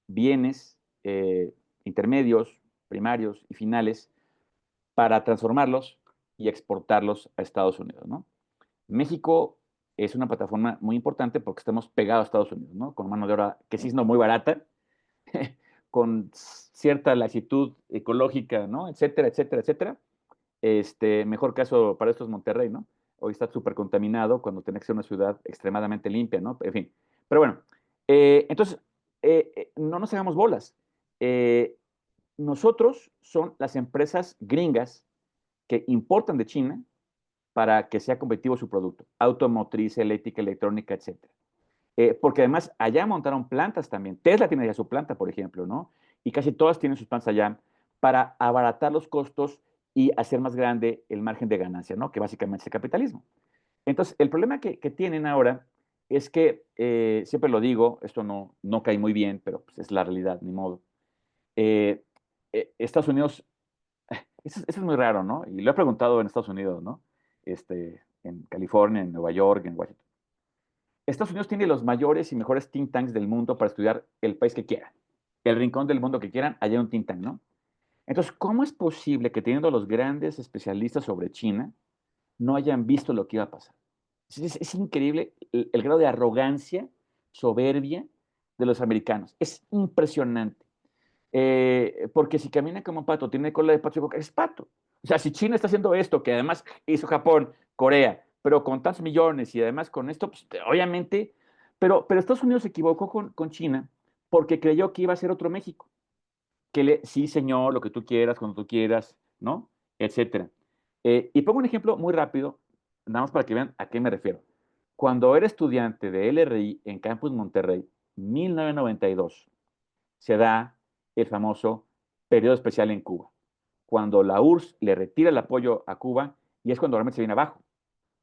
bienes intermedios, primarios y finales para transformarlos y exportarlos a Estados Unidos, ¿no? México es una plataforma muy importante porque estamos pegados a Estados Unidos, ¿no? Con mano de obra que sí es no muy barata, con cierta lasitud ecológica, ¿no? Etcétera, etcétera, etcétera. Mejor caso para esto es Monterrey, ¿no? Hoy está súper contaminado cuando tiene que ser una ciudad extremadamente limpia, ¿no? En fin. Pero bueno, entonces, no nos hagamos bolas. Eh, Nosotros son las empresas gringas que importan de China para que sea competitivo su producto, automotriz, eléctrica, electrónica, etcétera. Porque además allá montaron plantas también. Tesla tiene ya su planta, por ejemplo, ¿no? Y casi todas tienen sus plantas allá para abaratar los costos y hacer más grande el margen de ganancia, ¿no? Que básicamente es el capitalismo. Entonces, el problema que tienen ahora es que, siempre lo digo, esto no cae muy bien, pero pues, es la realidad, ni modo. Eh, Estados Unidos, eso es muy raro, ¿no? Y lo he preguntado en Estados Unidos, ¿no? En California, en Nueva York, en Washington. Estados Unidos tiene los mayores y mejores think tanks del mundo para estudiar el país que quiera, el rincón del mundo que quieran, allá hay un think tank, ¿no? Entonces, ¿cómo es posible que teniendo los grandes especialistas sobre China no hayan visto lo que iba a pasar? Es increíble el grado de arrogancia, soberbia de los americanos. Es impresionante. Porque si camina como pato, tiene cola de pato, es pato. O sea, si China está haciendo esto, que además hizo Japón, Corea, pero con tantos millones y además con esto, pues, obviamente, pero Estados Unidos se equivocó con China porque creyó que iba a ser otro México. Sí, señor, lo que tú quieras, cuando tú quieras, ¿no? Etcétera. Y pongo un ejemplo muy rápido, nada más para que vean a qué me refiero. Cuando era estudiante de LRI en Campus Monterrey, 1992, se da el famoso periodo especial en Cuba, cuando la URSS le retira el apoyo a Cuba y es cuando realmente se viene abajo,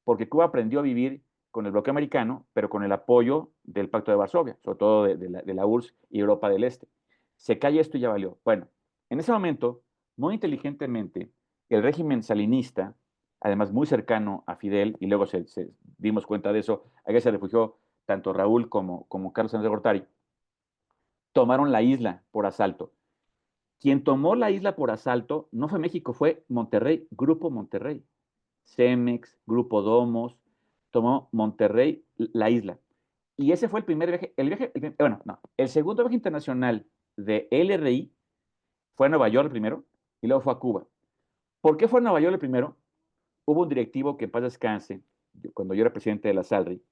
porque Cuba aprendió a vivir con el bloqueo americano, pero con el apoyo del Pacto de Varsovia, sobre todo de la URSS y Europa del Este. Se cae esto y ya valió. Bueno, en ese momento, muy inteligentemente, el régimen salinista, además muy cercano a Fidel, y luego se dimos cuenta de eso, allá se refugió tanto Raúl como Carlos Andrés Gortari, tomaron la isla por asalto. Quien tomó la isla por asalto no fue México, fue Monterrey, Grupo Monterrey. Cemex, Grupo Domos, tomó Monterrey, la isla. Y ese fue el primer viaje, bueno, no, el segundo viaje internacional de LRI fue a Nueva York el primero y luego fue a Cuba. ¿Por qué fue a Nueva York el primero? Hubo un directivo que en paz descanse, cuando yo era presidente de la SALRI,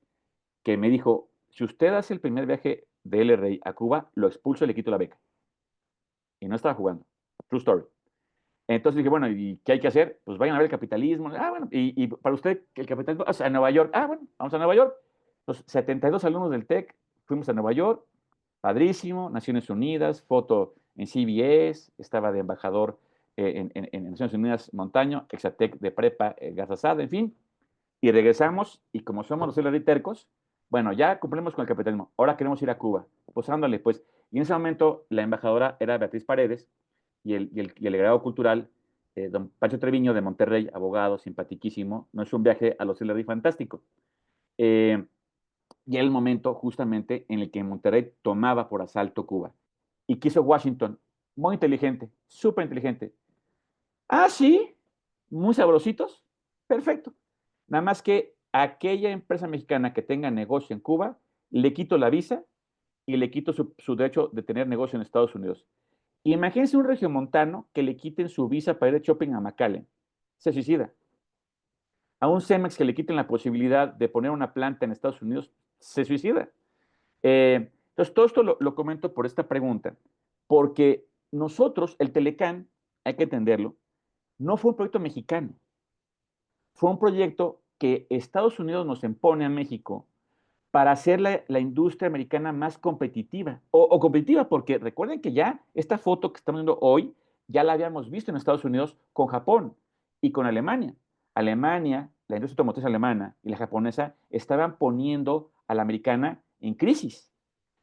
que me dijo, si usted hace el primer viaje de LRI a Cuba, lo expulso y le quito la beca. Y no estaba jugando. True story. Entonces dije, bueno, ¿y qué hay que hacer? Pues vayan a ver el capitalismo. Ah, bueno, y para usted, el capitalismo, o sea, a Nueva York. Ah, bueno, vamos a Nueva York. Los 72 alumnos del TEC fuimos a Nueva York, padrísimo, Naciones Unidas, foto en CBS, estaba de embajador en Naciones Unidas Montaño, Exatec de prepa, Garzazada, en fin, y regresamos, y como somos los LRI tercos, bueno, ya cumplimos con el capitalismo, ahora queremos ir a Cuba, pues ándale, pues, y en ese momento la embajadora era Beatriz Paredes, y el delegado cultural, don Pancho Treviño de Monterrey, abogado, simpatiquísimo, no es un viaje a los LRI fantástico. Eh, y era el momento justamente en el que Monterrey tomaba por asalto Cuba. ¿Y quiso Washington? Muy inteligente, súper inteligente. Ah, sí, muy sabrositos. Perfecto. Nada más que a aquella empresa mexicana que tenga negocio en Cuba, le quito la visa y le quito su derecho de tener negocio en Estados Unidos. Imagínense un regiomontano que le quiten su visa para ir de shopping a McAllen. Se suicida. A un Cemex que le quiten la posibilidad de poner una planta en Estados Unidos, se suicida. Entonces, todo esto lo comento por esta pregunta, porque nosotros, el Telecán, hay que entenderlo, no fue un proyecto mexicano, fue un proyecto que Estados Unidos nos impone a México para hacer la industria americana más competitiva, o competitiva, porque recuerden que ya esta foto que estamos viendo hoy, ya la habíamos visto en Estados Unidos con Japón y con Alemania. Alemania, la industria automotriz alemana y la japonesa estaban poniendo a la americana en crisis,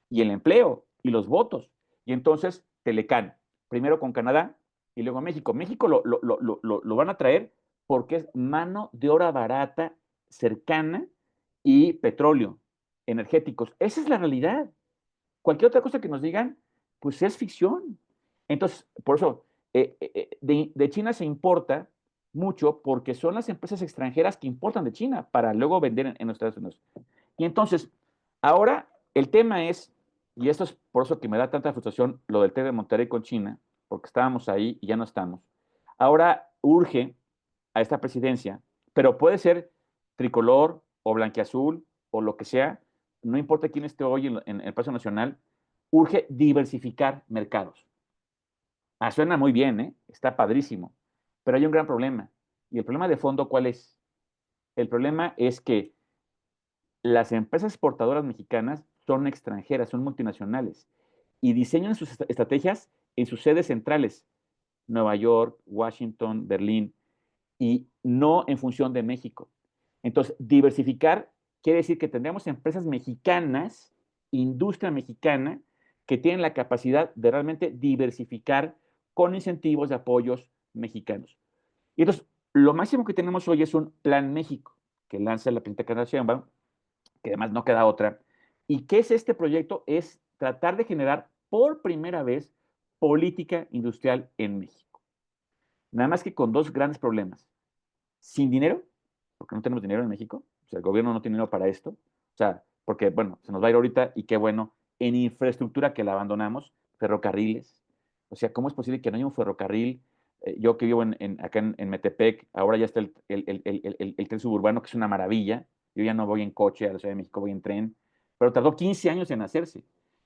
y el empleo, y los votos. Y entonces, Telecán, primero con Canadá y luego México. México lo van a traer porque es mano de obra barata, cercana y petróleo, energéticos. Esa es la realidad. Cualquier otra cosa que nos digan, pues es ficción. Entonces, por eso, de China se importa mucho porque son las empresas extranjeras que importan de China para luego vender en los Estados Unidos. Y entonces, ahora el tema es, y esto es por eso que me da tanta frustración lo del TEC de Monterrey con China, porque estábamos ahí y ya no estamos. Ahora urge a esta presidencia, pero puede ser tricolor o blanquiazul o lo que sea, no importa quién esté hoy en el Palacio Nacional, urge diversificar mercados. Ah, suena muy bien, ¿eh? Está padrísimo, pero hay un gran problema. ¿Y el problema de fondo cuál es? El problema es que las empresas exportadoras mexicanas son extranjeras, son multinacionales y diseñan sus estrategias en sus sedes centrales, Nueva York, Washington, Berlín, y no en función de México. Entonces, diversificar quiere decir que tendremos empresas mexicanas, industria mexicana, que tienen la capacidad de realmente diversificar con incentivos de apoyos mexicanos. Y entonces, lo máximo que tenemos hoy es un Plan México, que lanza la presidenta Carla Sheinbaum, que además no queda otra. ¿Y qué es este proyecto? Es tratar de generar por primera vez política industrial en México. Nada más que con dos grandes problemas. Sin dinero, porque no tenemos dinero en México, o sea, el gobierno no tiene dinero para esto, o sea, porque, bueno, se nos va a ir ahorita y qué bueno, en infraestructura que la abandonamos, ferrocarriles, o sea, ¿cómo es posible que no haya un ferrocarril? Yo que vivo acá en Metepec, ahora ya está el tren suburbano, que es una maravilla, yo ya no voy en coche a la Ciudad de México, voy en tren, pero tardó 15 años en hacerse.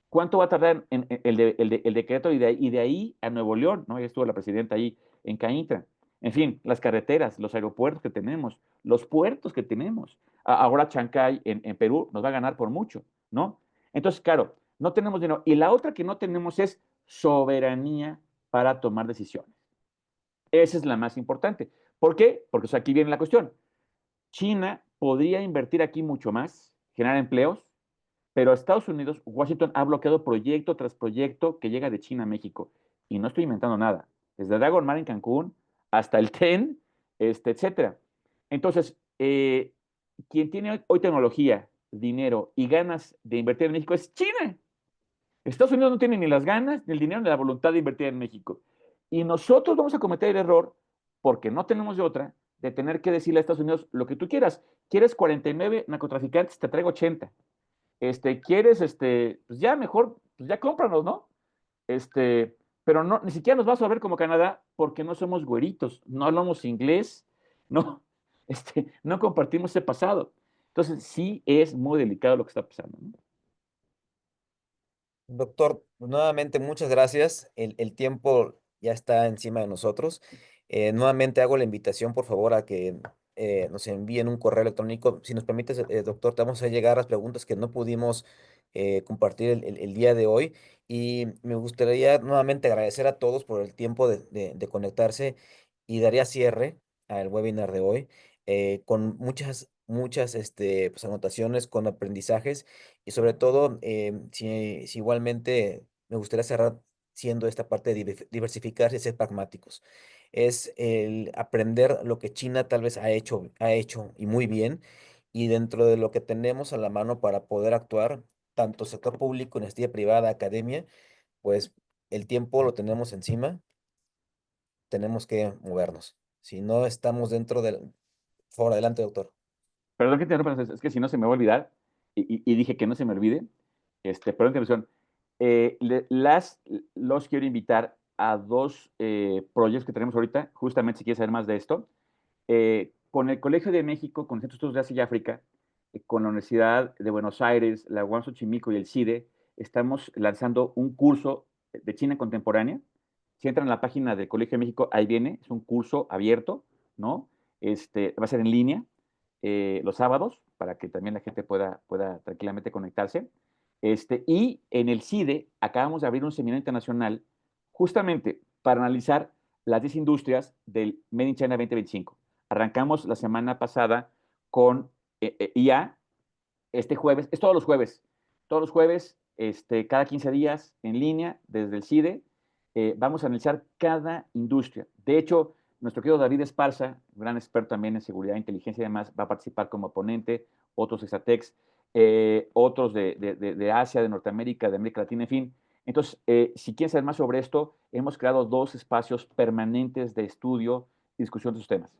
¿Cuánto va a tardar el decreto y de ahí a Nuevo León? ¿No? Ya estuvo la presidenta ahí en Caintra. En fin, las carreteras, los aeropuertos que tenemos, los puertos que tenemos. Ahora Chancay en Perú nos va a ganar por mucho, ¿no? Entonces, claro, no tenemos dinero. Y la otra que no tenemos es soberanía para tomar decisiones. Esa es la más importante. ¿Por qué? Porque o sea, aquí viene la cuestión. China podría invertir aquí mucho más, generar empleos, pero Estados Unidos, Washington ha bloqueado proyecto tras proyecto que llega de China a México. Y no estoy inventando nada. Desde Dragon Mar en Cancún hasta el TEN, etcétera. Entonces, quien tiene hoy tecnología, dinero y ganas de invertir en México es China. Estados Unidos no tiene ni las ganas, ni el dinero, ni la voluntad de invertir en México. Y nosotros vamos a cometer el error, porque no tenemos de otra, de tener que decirle a Estados Unidos lo que tú quieras. ¿Quieres 49 narcotraficantes? Te traigo 80. ¿Quieres, pues ya mejor, pues ya cómpranos, ¿no? Pero no, ni siquiera nos vas a ver como Canadá porque no somos güeritos, no hablamos inglés, no, no compartimos ese pasado. Entonces, sí es muy delicado lo que está pasando, ¿no? Doctor, nuevamente muchas gracias. El tiempo ya está encima de nosotros. Nuevamente hago la invitación, por favor, a que nos envíen un correo electrónico. Si nos permites, doctor, te vamos a llegar las preguntas que no pudimos compartir el día de hoy. Y me gustaría nuevamente agradecer a todos por el tiempo de conectarse y daría cierre al webinar de hoy con muchas pues, anotaciones, con aprendizajes. Y sobre todo, si igualmente me gustaría cerrar siendo esta parte de diversificarse y ser pragmáticos. Es el aprender lo que China tal vez ha hecho y muy bien, y dentro de lo que tenemos a la mano para poder actuar, tanto sector público, iniciativa privada, academia, pues el tiempo lo tenemos encima, tenemos que movernos. Si no estamos dentro del... Por favor, adelante, doctor. Perdón que te interrumpa, es que si no se me va a olvidar, y dije que no se me olvide, perdón, interrupción. Los quiero invitar a dos proyectos que tenemos ahorita, justamente si quieres saber más de esto. Con el Colegio de México, con el Centro de Estudios de Asia y África, con la Universidad de Buenos Aires, la UAM Xochimilco y el CIDE, estamos lanzando un curso de China contemporánea. Si entran a la página del Colegio de México, ahí viene, es un curso abierto, ¿no? Va a ser en línea los sábados para que también la gente pueda tranquilamente conectarse. Y en el CIDE acabamos de abrir un seminario internacional justamente para analizar las 10 industrias del Made in China 2025. Arrancamos la semana pasada con IA, este jueves, es todos los jueves, cada 15 días en línea desde el CIDE, vamos a analizar cada industria. De hecho, nuestro querido David Esparza, gran experto también en seguridad, inteligencia y demás, va a participar como ponente, otros Exatex, otros de Asia, de Norteamérica, de América Latina, en fin. Entonces, si quieren saber más sobre esto, hemos creado dos espacios permanentes de estudio y discusión de estos temas.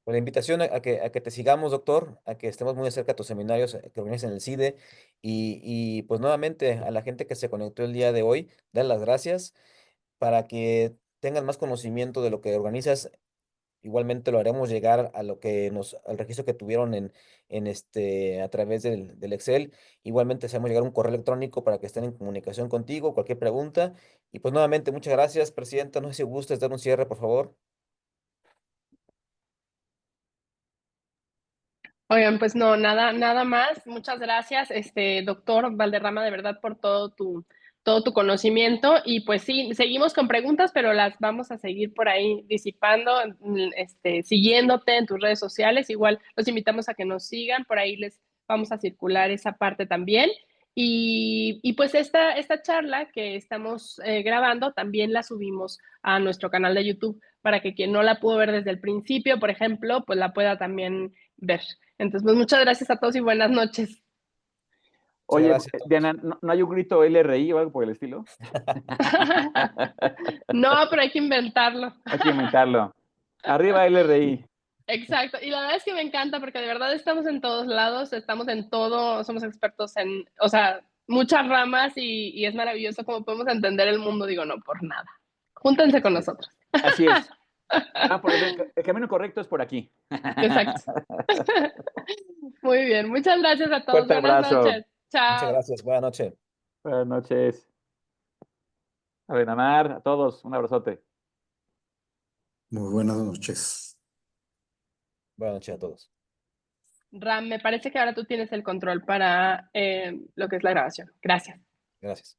Pues la invitación a que te sigamos, doctor, a que estemos muy cerca de tus seminarios que organizas en el CIDE y pues nuevamente a la gente que se conectó el día de hoy, dar las gracias para que tengan más conocimiento de lo que organizas. Igualmente lo haremos llegar a lo que al registro que tuvieron a través del Excel. Igualmente hacemos llegar un correo electrónico para que estén en comunicación contigo, cualquier pregunta. Y pues nuevamente, muchas gracias, presidenta. No sé si gustas dar un cierre, por favor. Oigan, pues no, nada más. Muchas gracias, doctor Valderrama, de verdad, por todo tu conocimiento. Y pues sí, seguimos con preguntas, pero las vamos a seguir por ahí disipando, siguiéndote en tus redes sociales. Igual los invitamos a que nos sigan, por ahí les vamos a circular esa parte también. Y pues esta charla que estamos grabando también la subimos a nuestro canal de YouTube para que quien no la pudo ver desde el principio, por ejemplo, pues la pueda también ver. Entonces, pues muchas gracias a todos y buenas noches. Muchas Oye, gracias a Diana, todos. ¿no hay un grito LRI o algo por el estilo? No, pero hay que inventarlo. Hay que inventarlo. Arriba LRI. Exacto. Y la verdad es que me encanta porque de verdad estamos en todos lados, estamos en todo, somos expertos en, o sea, muchas ramas y es maravilloso cómo podemos entender el mundo. Digo, no por nada. Júntense con nosotros. Así es. El camino correcto es por aquí. Exacto. Muy bien. Muchas gracias a todos. Fuerte Buenas abrazo. noches. Muchas Chao. gracias. Buenas noches. Buenas noches. A Benamar, a todos, un abrazote. Muy buenas noches. Buenas noches a todos. Ram, me parece que ahora tú tienes el control para lo que es la grabación. Gracias. Gracias.